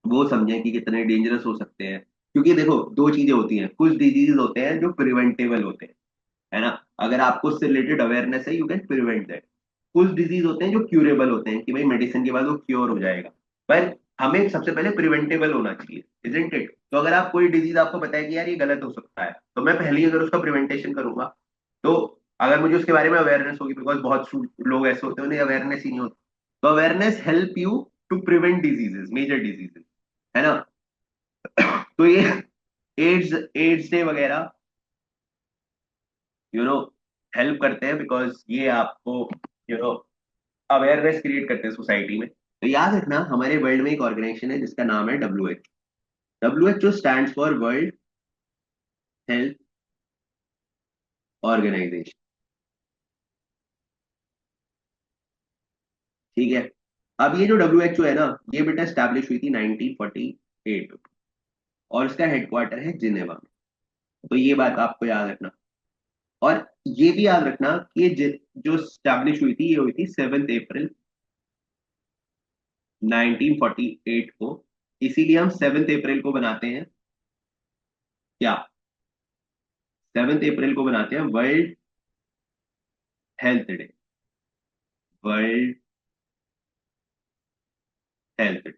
वो समझें कि कितने डेंजरस हो सकते हैं। क्योंकि देखो दो चीजें होती हैं, कुछ डिजीज होते हैं जो प्रिवेंटेबल होते हैं, है ना, अगर आपको उससे रिलेटेड अवेयरनेस है यू कैन प्रिवेंट दैट। कुछ डिजीज होते हैं जो क्यूरेबल होते हैं कि भाई मेडिसिन के बाद वो क्योर हो जाएगा, पर हमें सबसे पहले प्रिवेंटेबल होना चाहिए, इजंट इट। तो अगर आप कोई डिजीज आपको पता है कि यार ये गलत हो सकता है, तो मैं पहले ही अगर उसका प्रिवेंटेशन करूंगा, तो अगर मुझे उसके बारे में अवेयरनेस होगी, बिकॉज बहुत लोग ऐसे होते हैं उन्हें अवेयरनेस ही नहीं होती, तो awareness help you to prevent diseases, major diseases, है ना। तो ये एड्स एड्स डे वगैरह यू नो हेल्प करते हैं, बिकॉज ये आपको यू नो अवेयरनेस क्रिएट करते हैं सोसाइटी में। तो याद रखना, हमारे वर्ल्ड में एक ऑर्गेनाइजेशन है जिसका नाम है WHO। WHO stands for world health organization. ठीक है, अब ये जो WHO है ना, ये बेटा स्टैब्लिश हुई थी 1948 में, और इसका हेडक्वार्टर है जिनेवा में। तो ये बात आपको याद रखना। और ये भी याद रखना कि ये जो स्टैब्लिश हुई थी, ये हुई थी 7 अप्रैल 1948 को। इसीलिए हम 7 अप्रैल को बनाते हैं क्या, 7 अप्रैल को बनाते हैं world health day. World health day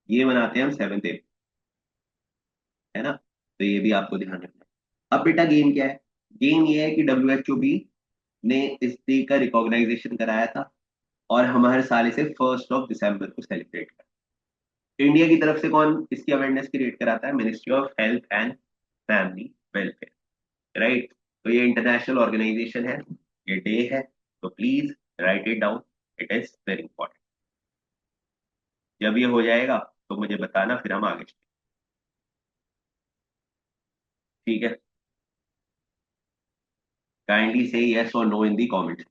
ये मनाते हैं हम 7 अप्रैल, है ना। तो ये भी आपको ध्यान रखना है। अब बेटा गेम क्या है, गेम ये है कि WHO भी ने इस डे का रिकॉग्नाइजेशन कराया था, और हम हर साल इसे 1 दिसंबर को सेलिब्रेट करते हैं। इंडिया की तरफ से कौन इसकी अवेयरनेस क्रिएट कराता है, ministry of health and family welfare, right. तो ये इंटरनेशनल ऑर्गेनाइजेशन है, ये डे है, तो please right it down, it is very important. जब ये हो जाएगा तो मुझे बताना, फिर हम आगे चलें। ठीक है, kindly say yes or no in the comment.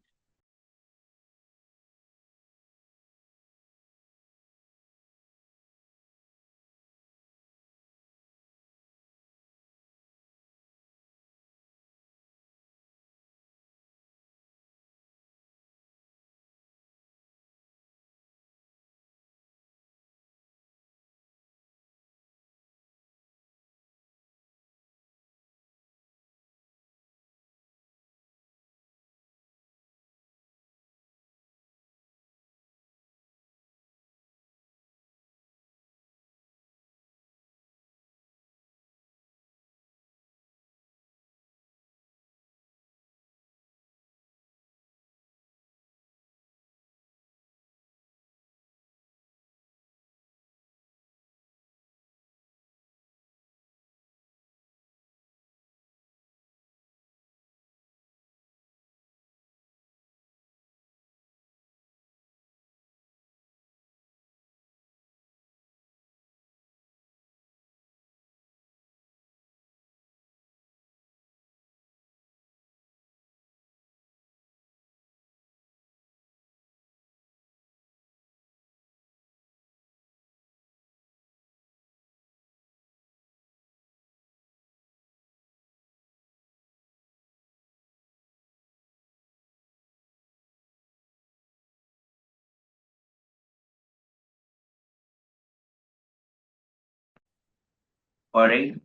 Alright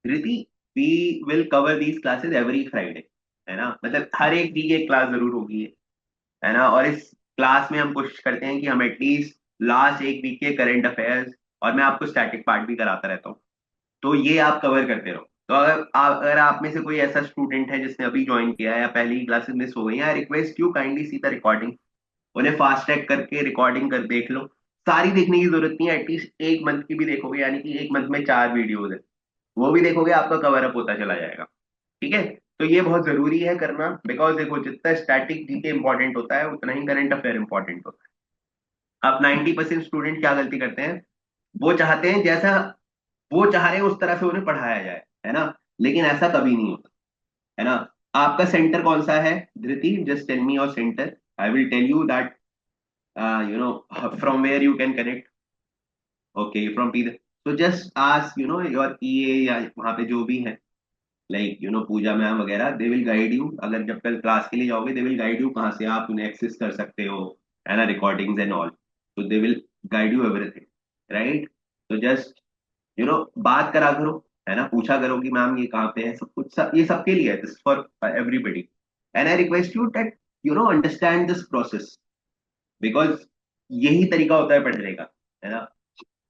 Dhriti, we will cover these classes every Friday, है ना, मतलब हर एक वीक एक क्लास जरूर होगी, है ना। और इस क्लास में हम कोशिश करते हैं कि हम एटलीस्ट लास्ट एक वीक के करंट अफेयर्स, और मैं आपको स्टैटिक पार्ट भी कराता रहता हूँ, तो ये आप कवर करते रहो। तो अगर आप में से कोई ऐसा स्टूडेंट है जिसने अभी ज्वाइन किया है या पहली ही क्लासेस मिस हो गई है, आई request you kindly see the recording, उन्हें फास्ट ट्रैक करके रिकॉर्डिंग कर देख लो। सारी देखने की जरूरत नहीं है, एटलीस्ट एक मंथ की भी देखोगे, यानी कि एक मंथ में 4 वीडियोज है, वो भी देखोगे, आपका कवर अप होता चला जाएगा। ठीक है, तो ये बहुत जरूरी है करना, बिकॉज देखो जितना स्टैटिक जीके इंपॉर्टेंट होता है उतना ही करंट अफेयर इंपॉर्टेंट होता है। अब 90% स्टूडेंट क्या गलती करते हैं, वो चाहते हैं जैसा वो चाह रहे हैं उस तरह से उन्हें पढ़ाया जाए, है ना, लेकिन ऐसा कभी नहीं होता, है ना। आपका सेंटर कौन सा है Dhriti, just tell me your centre, I will tell you that you know from where you can connect. Okay, from P, तो जस्ट आस्क योर पीए या वहाँ पे जो भी है, लाइक पूजा मैम वगैरह, दे विल गाइड यू, अगर जब कल क्लास के लिए जाओगे दे विल गाइड यू कहाँ से आप उन्हें एक्सेस कर सकते हो, है ना, रिकॉर्डिंग्स एंड ऑल, तो they will guide you everything, right. तो जस्ट बात करा करो, है ना, पूछा करो कि मैम ये कहाँ पे है, सब कुछ ये सबके लिए है, this for everybody, and I request you that understand this process, because यही तरीका होता है पढ़ने का, है ना।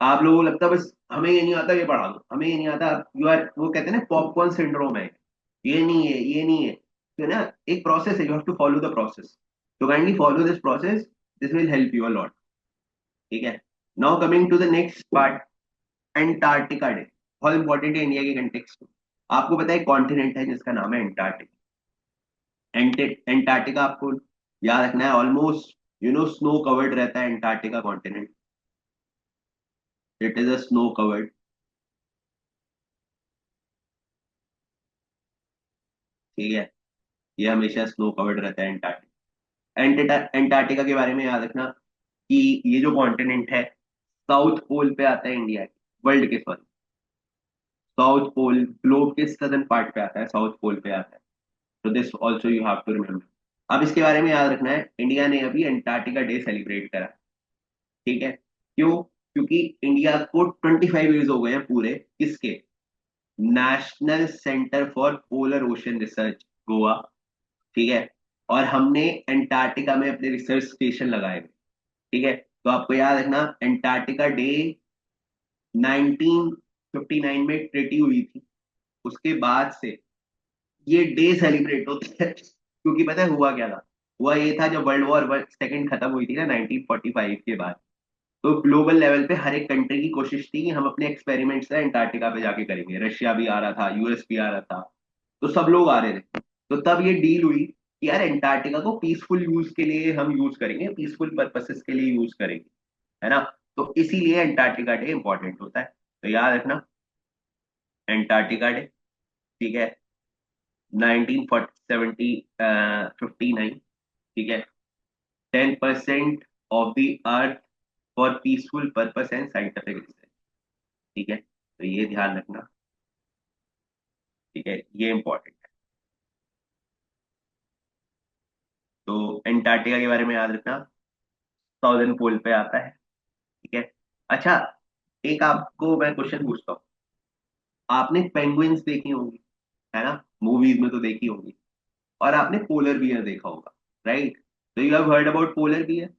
आप लोगों को लगता है बस हमें ये नहीं आता ये पढ़ा दो, हमें ये नहीं आता, यू आर, वो कहते हैं ना पॉपकॉर्न सिंड्रोम है, ये नहीं है ये नहीं है, तो ना एक प्रोसेस है, you have to follow the process, तो kindly follow this process, this will help you a lot. ठीक है, now coming to the next part, Antarctica day, बहुत इंपॉर्टेंट है इंडिया के कंटेक्स्ट में। आपको पता है कॉन्टिनेंट है जिसका नाम है एंटार्क्टिका, एंटार्क्टिका आपको याद रखना है, ऑलमोस्ट स्नो कवर्ड रहता है Antarctica continent, it is a snow covered, ठीक है, ये हमेशा स्नो कवर्ड रहता है एंटार्क्टिका। एंटार्क्टिका के बारे में याद रखना कि ये जो कॉन्टिनेंट है साउथ पोल पे आता है इंडिया के, वर्ल्ड के सॉरी, साउथ पोल ग्लोब के सदर्न पार्ट पे आता है, साउथ पोल पे आता है, तो this also you have to remember. अब इसके बारे में याद रखना है, इंडिया ने अभी एंटार्क्टिका डे सेलिब्रेट करा, ठीक है, क्यों, क्योंकि इंडिया को 25 ईयर्स हो गए हैं पूरे, किसके, national centre for polar ocean research, Goa, ठीक है, और हमने एंटार्क्टिका में अपने रिसर्च स्टेशन लगाए हुए, ठीक है। तो आपको याद रखना एंटार्क्टिका डे 1959 में ट्रीटी हुई थी, उसके बाद से ये डे सेलिब्रेट होता है, क्योंकि पता है हुआ क्या था, हुआ ये था जब वर्ल्ड वॉर सेकंड खत्म हुई थी ना 1945 के बाद, तो ग्लोबल लेवल पे हर एक कंट्री की कोशिश थी कि हम अपने एक्सपेरिमेंट्स ना एंटार्क्टिका पे जाके करेंगे, रशिया भी आ रहा था, यूएस भी आ रहा था, तो सब लोग आ रहे थे, तो तब ये डील हुई कि यार एंटार्क्टिका को पीसफुल यूज के लिए हम यूज करेंगे, पीसफुल पर्पसेस के लिए यूज करेंगे, है ना, तो इसीलिए एंटार्क्टिका डे इंपॉर्टेंट होता है, तो याद रखना एंटार्क्टिका डे, ठीक है, 1970 59, ठीक है, 10% of the earth for peaceful purpose and scientific research, ठीक है, तो ये ध्यान रखना, ठीक है, ये इंपॉर्टेंट है। तो एंटार्क्टिका के बारे में याद रखना, साउदर्न पोल पे आता है, ठीक है। अच्छा, एक आपको मैं क्वेश्चन पूछता हूँ, आपने पेंगुइन्स देखी होंगी, है ना, मूवीज में तो देखी होंगी, और आपने पोलर बियर देखा होगा, राइट, तो you have heard about polar bear,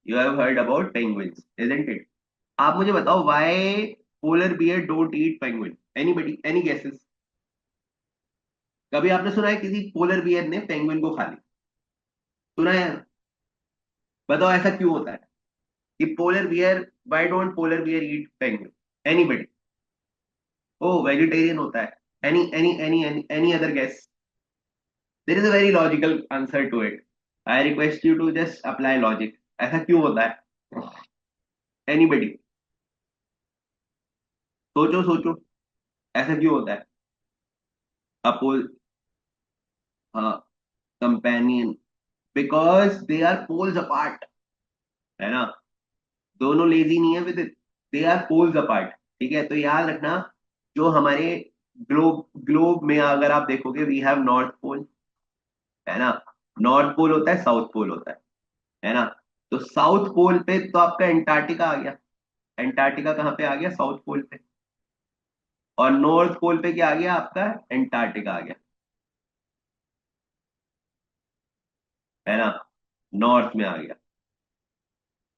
you have heard about penguins, isn't it. आप मुझे बताओ why polar bear don't eat penguin, anybody, any guesses, कभी आपने सुना है किसी पोलर बियर ने पेंगुइन को खा लिया, सुना है, बताओ ऐसा क्यों होता है कि polar bear, why don't polar bear eat penguin, anybody, ओ वेजिटेरियन होता है, any other guess, there is a very logical answer to it, I request you to just apply logic, ऐसा क्यों होता है, एनीबडी, सोचो सोचो, ऐसा क्यों होता है, अपोल, हाँ, companion, because they are poles apart, है ना, दोनों लेजी नहीं है with, they are poles apart, ठीक है, तो याद रखना, जो हमारे ग्लोब ग्लोब में अगर आप देखोगे वी हैव नॉर्थ पोल, है ना, नॉर्थ पोल होता है, साउथ पोल होता है ना, तो साउथ पोल पे तो आपका एंटार्क्टिका आ गया, एंटार्क्टिका कहाँ पे आ गया? साउथ पोल पे। और नॉर्थ पोल पे क्या आ गया आपका? एंटार्क्टिका आ गया, है ना, नॉर्थ में आ गया।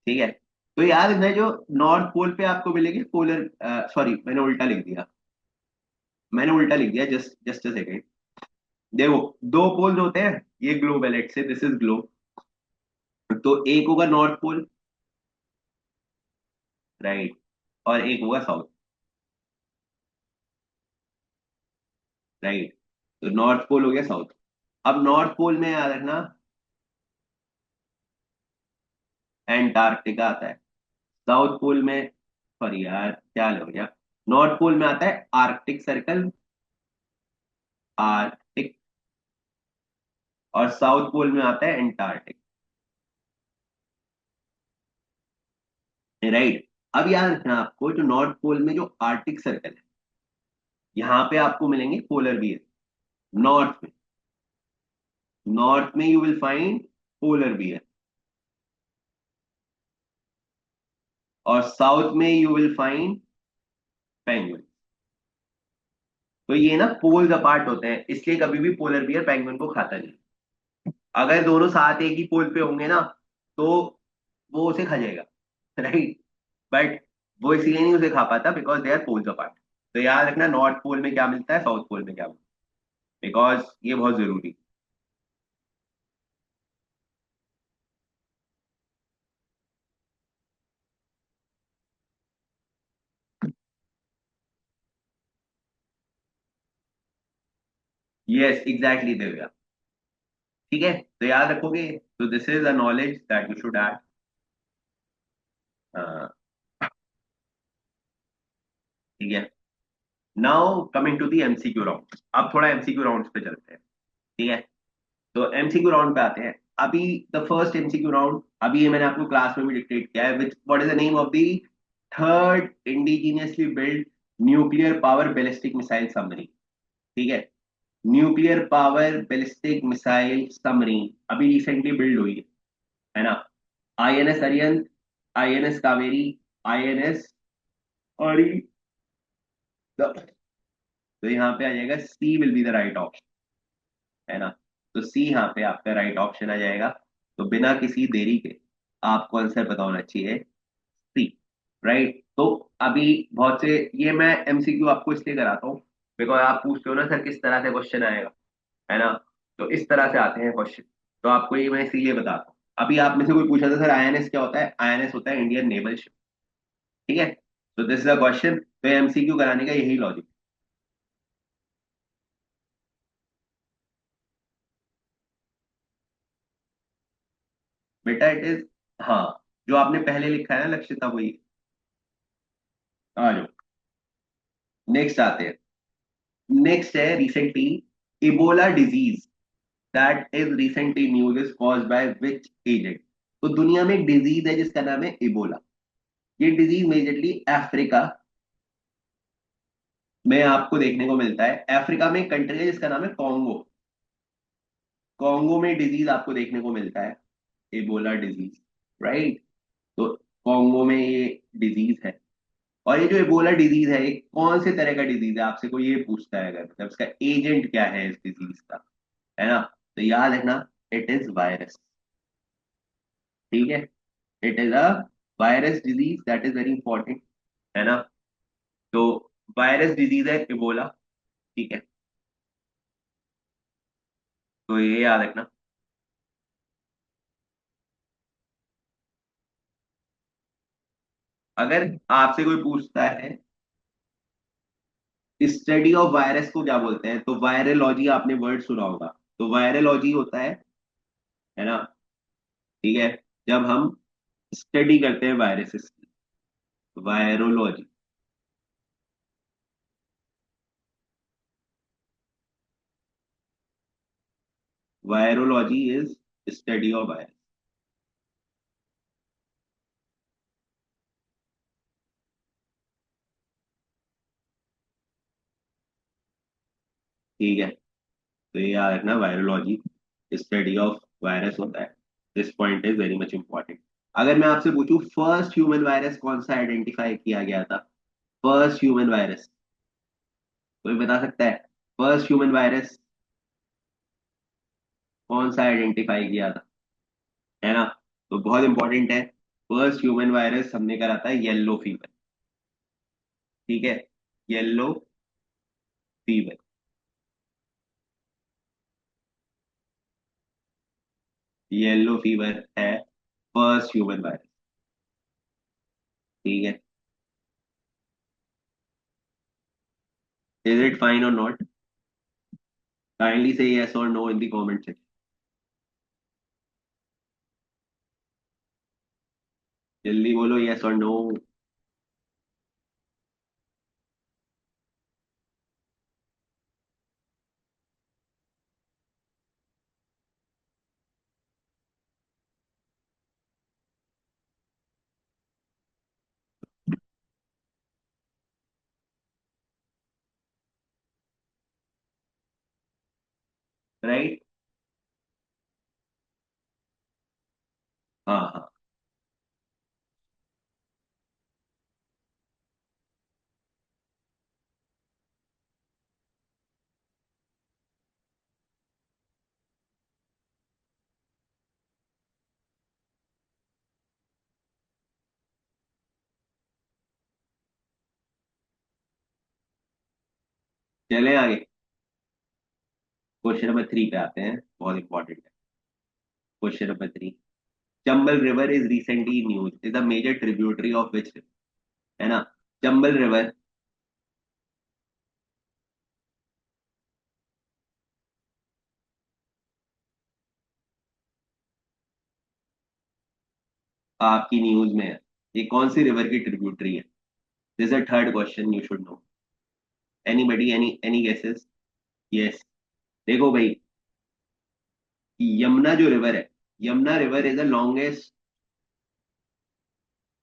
ठीक है, तो याद रखना जो नॉर्थ पोल पे आपको मिलेगी पोलर, सॉरी मैंने उल्टा लिख दिया, मैंने उल्टा लिख दिया, जस्ट जस्ट अ सेकेंड। देखो, दो पोल्स होते हैं, ये ग्लोब है, let's say this is globe. तो एक होगा नॉर्थ पोल, राइट, और एक होगा साउथ, राइट। तो नॉर्थ पोल हो गया, साउथ। अब नॉर्थ पोल में याद रखना एंटार्क्टिका आता है, साउथ पोल में, सॉरी यार क्या हो गया, नॉर्थ पोल में आता है आर्कटिक सर्कल, आर्कटिक, और साउथ पोल में आता है एंटार्क्टिक, राइट। अब याद रखना आपको जो नॉर्थ पोल में जो आर्कटिक सर्कल है, यहाँ पे आपको मिलेंगे पोलर बियर, नॉर्थ में, नॉर्थ में you will find polar bear, और साउथ में यू विल फाइंड पेंगुइन। तो ये ना पोल्स अपार्ट होते हैं, इसलिए कभी भी पोलर बियर पेंगुइन को खाता नहीं। अगर दोनों साथ एक ही पोल पे होंगे ना, तो वो उसे खा जाएगा, राइट। बट वो इसलिए नहीं उसे खा पाता because they are poles apart. तो याद रखना नॉर्थ पोल में क्या मिलता है, साउथ पोल में क्या मिलता है, बिकॉज ये बहुत जरूरी। Yes exactly Devya. ठीक है, तो याद रखोगे, तो this is a knowledge that you should add. ठीक है, now coming to the MCQ round. अब थोड़ा एमसीक्यू राउंड पे चलते हैं। ठीक है, तो एमसीक्यू राउंड पे आते हैं। अभी द फर्स्ट एमसीक्यू राउंड, अभी ये मैंने आपको क्लास में भी डिक्टेट किया है, which what is the name of the third indigenously build nuclear power ballistic missile submarine. ठीक है, nuclear power ballistic missile submarine अभी रिसेंटली बिल्ड हुई है ना। INS Arihant, INS Kaveri, INS और तो यहाँ पे आ जाएगा C will be the right option, है ना। तो सी यहाँ पे आपका राइट ऑप्शन आ जाएगा। तो बिना किसी देरी के आपको आंसर पता होना चाहिए, सी, राइट। तो अभी बहुत से, ये मैं एमसीक्यू आपको इसलिए कराता हूँ बिकॉज आप पूछते हो ना सर किस तरह से क्वेश्चन आएगा, है ना। तो इस तरह से आते हैं क्वेश्चन, तो आपको ये मैं इसीलिए बताता हूँ। अभी आप में से कोई पूछा था सर आईएनएस क्या होता है, आईएनएस होता है इंडियन नेवल शिप। ठीक है, तो दिस इज अ क्वेश्चन, तो एमसीक्यू कराने का यही लॉजिक। बेटा इट इज, हाँ, जो आपने पहले लिखा है ना लक्षिता वही। आ जाओ, नेक्स्ट आते हैं। नेक्स्ट है recently Ebola disease that is recently news is caused by which agent. तो दुनिया में एक डिजीज है जिसका नाम है इबोला। ये डिजीज मेजरली अफ्रीका में आपको देखने को मिलता है। अफ्रीका में एक कंट्री है जिसका नाम है कॉन्गो, कॉन्गो में डिजीज आपको देखने को मिलता है, इबोला डिजीज, राइट। तो कॉन्गो में ये डिजीज है। और ये जो इबोला डिजीज है ये कौन से तरह का डिजीज है, आपसे कोई ये पूछता है अगर, मतलब इसका एजेंट क्या है इस डिजीज का, है ना। तो याद रखना इट इज वायरस। ठीक है, it is a virus disease that is very important, है ना। तो वायरस डिजीज है इबोला। ठीक है, तो ये याद रखना। अगर आपसे कोई पूछता है स्टडी ऑफ वायरस को क्या बोलते हैं, तो वायरोलॉजी आपने वर्ड सुना होगा। तो वायरोलॉजी होता है ना, ठीक है, जब हम स्टडी करते हैं वायरसेस की, virology. Virology is study of virus. ठीक है, तो ये याद रखना वायरोलॉजी स्टडी ऑफ वायरस होता है। This point is very much important. अगर मैं आपसे पूछूं फर्स्ट ह्यूमन वायरस कौन सा आइडेंटिफाई किया गया था, फर्स्ट ह्यूमन वायरस, कोई बता सकता है? फर्स्ट ह्यूमन वायरस कौन सा आइडेंटिफाई किया था, है ना? तो बहुत इंपॉर्टेंट है। फर्स्ट ह्यूमन वायरस हमने करा था येलो फीवर। ठीक है, येलो फीवर। येलो फीवर है फर्स्ट ह्यूमन वायरस। ठीक है, is it fine or not? Kindly say yes or no in the comment section. जल्दी बोलो यस और नो। राइट। हाँ हाँ, चलें आगे। क्वेश्चन नंबर 3 पे आते हैं, बहुत इंपॉर्टेंट है। Question number 3, Chambal river is recently news is a major tributary of which river, है ना? चंबल रिवर आपकी न्यूज में है, ये कौन सी रिवर की ट्रिब्यूटरी है? This is a third question, you should know. Anybody, any guesses? Yes. देखो भाई, यमुना जो रिवर है, Yamuna river is the longest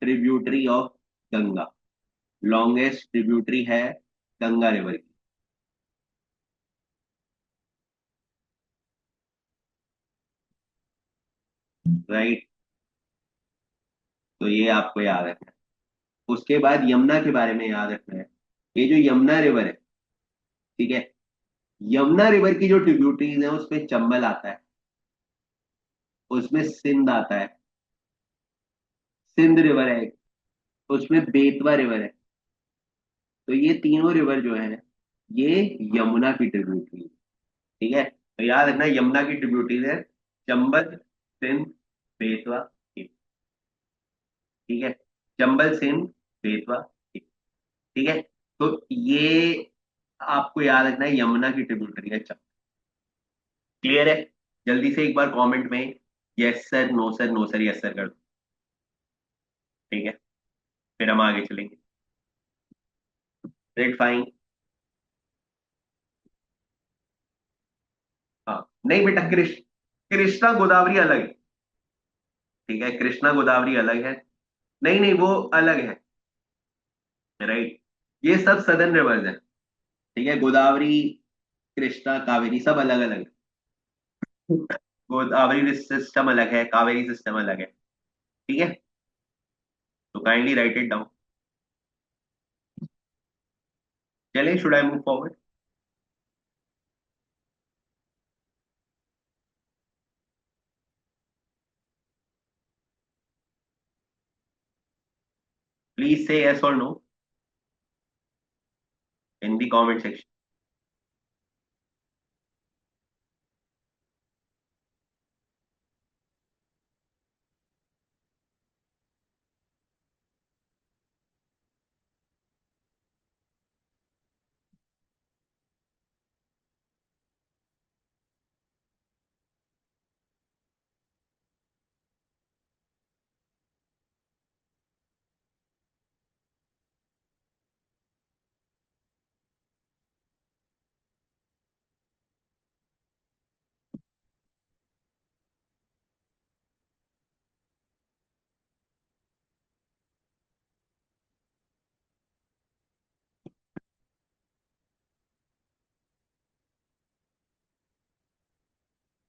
tributary of Ganga. Longest tributary है गंगा रिवर की। राइट, तो ये आपको याद रखना है। उसके बाद यमुना के बारे में याद रखना है, ये जो यमुना रिवर है, ठीक है, यमुना रिवर की जो ट्रिब्यूटरीज है उसमें चंबल आता है, उसमें सिंध आता है, सिंध रिवर है, उसमें बेतवा रिवर है। तो ये तीनों रिवर जो है, ये यमुना की ट्रिब्यूटरी है। ठीक है, तो याद रखना यमुना की ट्रिब्यूटरीज है चंबल, सिंध, बेतवा, ठीक है, चंबल, सिंध, बेतवा, ठीक है। तो ये आपको याद रखना है यमुना की ट्रिब्यूटरी है चंबल। क्लियर है? जल्दी से एक बार कमेंट में yes sir, no sir, no sir, yes sir कर दो। ठीक है, फिर हम आगे चलेंगे। Red fine. हाँ, नहीं बेटा, कृष्णा गोदावरी अलग है। ठीक है, कृष्णा गोदावरी अलग है। नहीं नहीं, वो अलग है। राइट, ये सब सदर्न रिवर्स है। ठीक है, गोदावरी, कृष्णा, कावेरी सब अलग अलग है। गोदावरी सिस्टम अलग है, कावेरी सिस्टम अलग है। ठीक है, तो काइंडली राइट इट डाउन। चलिए, should I move forward? Please से yes or no in the comment section.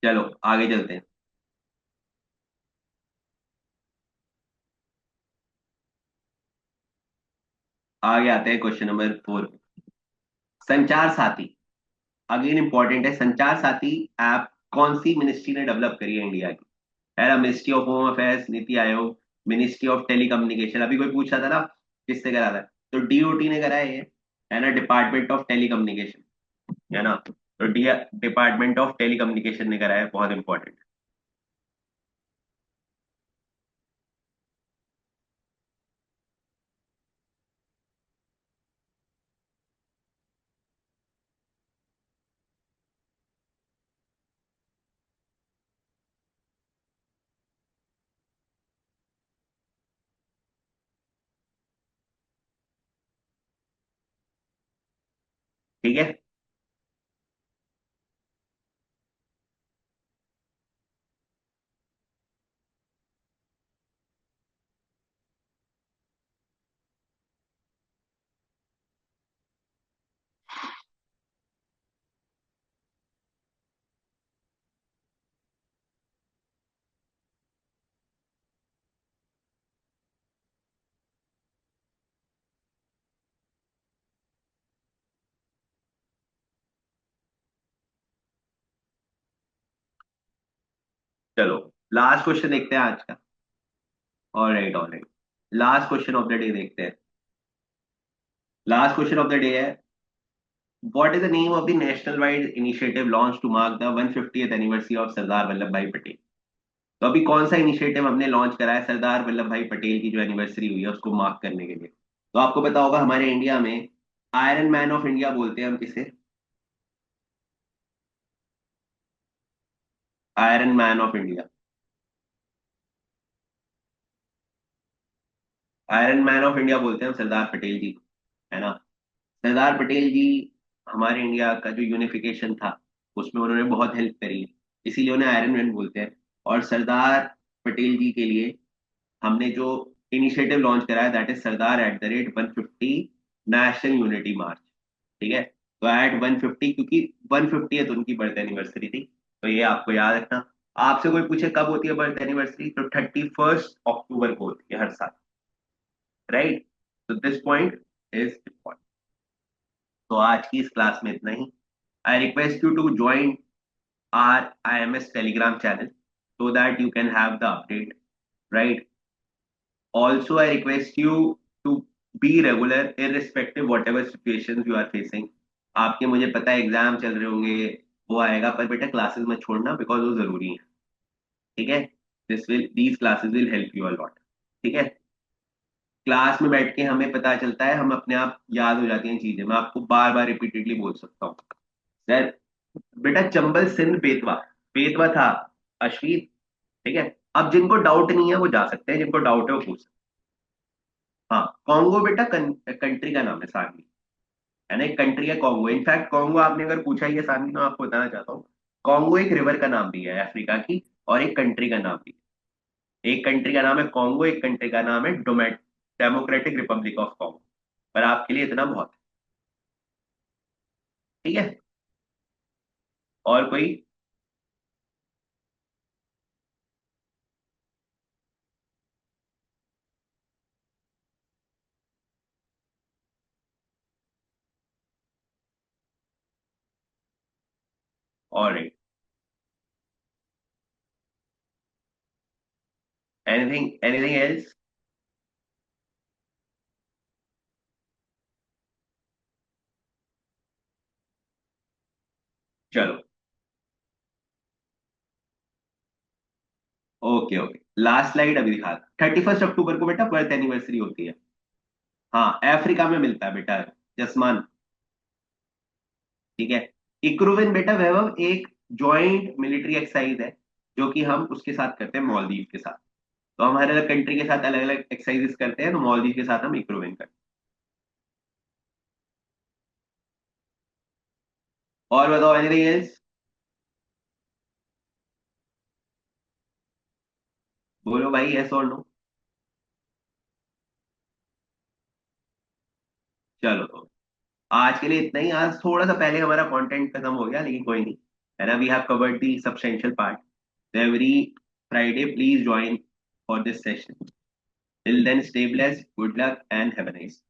चलो आगे चलते हैं। आगे आते हैं क्वेश्चन नंबर 4। संचार साथी, अगेन इंपॉर्टेंट है। संचार साथी ऐप कौन सी मिनिस्ट्री ने डेवलप करी है इंडिया की? है ना, ministry of home affairs, NITI Aayog, ministry of telecommunication. अभी कोई पूछा था ना किससे करा था, तो डीओटी ने करा है ये, है ना, डिपार्टमेंट ऑफ टेलीकम्युनिकेशन, है ना। तो डिपार्टमेंट ऑफ टेलीकम्युनिकेशन ने करा है, बहुत इंपॉर्टेंट। ठीक है, चलो लास्ट क्वेश्चन देखते हैं आज का। Alright alright, last question of the day देखते हैं। Last question of the day है, what is the name of the nation wide initiative launch to mark the 150th anniversary of Sardar Vallabh Bhai Patel? तो अभी कौन सा इनिशिएटिव हमने लॉन्च करा है सरदार वल्लभ भाई पटेल की जो एनिवर्सरी हुई है उसको मार्क करने के लिए? तो आपको पता होगा हमारे इंडिया में आयरन मैन ऑफ इंडिया बोलते हैं हम किसे? Iron man of India, iron man of India बोलते हैं हम सरदार पटेल जी को, है ना। सरदार पटेल जी हमारे इंडिया का जो यूनिफिकेशन था उसमें उन्होंने बहुत हेल्प करी, इसीलिए उन्हें आयरन मैन बोलते हैं। और सरदार पटेल जी के लिए हमने जो इनिशिएटिव लॉन्च करा है that is Sardar at the rate 150 national unity मार्च। ठीक है, तो एट 150, क्योंकि 150 तो उनकी बर्थ एनिवर्सरी थी, तो ये आपको याद रखना। आपसे कोई पूछे कब होती है बर्थ एनिवर्सरी, तो 31 अक्टूबर को होती है हर साल, राइट। तो दिस पॉइंट इज इम्पॉर्टेंट। तो आज की इस क्लास में इतना ही। I request you to join our IMS Telegram channel so that you can have the update, right? Also, I request you to be regular irrespective whatever situations you are facing. आपके मुझे पता है exam चल रहे होंगे, वो आएगा, पर बेटा क्लासेस मत छोड़ना बिकॉज वो जरूरी है। ठीक है, this will these classes will help you a lot. ठीक है, क्लास में बैठ के हमें पता चलता है, हम अपने आप याद हो जाती हैं चीजें। मैं आपको बार बार रिपीटेडली बोल सकता हूँ सर। बेटा चंबल सिंध बेतवा, बेतवा था अश्वीत। ठीक है, अब जिनको डाउट नहीं है वो जा सकते हैं, जिनको डाउट है वो पूछ सकते हैं। हाँ, कॉन्गो बेटा कंट्री का नाम है, सांगली, है ना, एक कंट्री है कॉन्गो। इनफैक्ट कॉन्गो आपने अगर पूछा ही है सांगली, तो मैं आपको बताना चाहता हूँ कॉन्गो एक रिवर का नाम भी है अफ्रीका की, और एक कंट्री का नाम भी है। एक कंट्री का नाम है कॉन्गो, एक कंट्री का नाम है डेमोक्रेटिक रिपब्लिक ऑफ कॉन्गो। पर आपके लिए इतना बहुत है। ठीक है, और कोई? और एनीथिंग, एनीथिंग एल्स? चलो, ओके ओके, लास्ट स्लाइड अभी दिखा। 31 अक्टूबर को बेटा बर्थ एनिवर्सरी होती है। हाँ, अफ्रीका में मिलता है बेटा, जसमान। ठीक है, इक्रूविन बेटा वैभव एक जॉइंट मिलिट्री एक्सरसाइज है जो कि हम उसके साथ करते हैं मालदीव के साथ। तो हम हर अलग कंट्री के साथ अलग अलग एक्सरसाइजेस करते हैं, तो मालदीव के साथ हम इक्रूविन करते हैं। और बताओ एनीथिंग एल्स? बोलो भाई, यस और नो। चलो तो आज के लिए इतना ही। आज थोड़ा सा पहले हमारा कंटेंट खत्म हो गया, लेकिन कोई नहीं, है ना, we have covered the substantial part. Every Friday please join for this session. Till then stay blessed, good luck and have a nice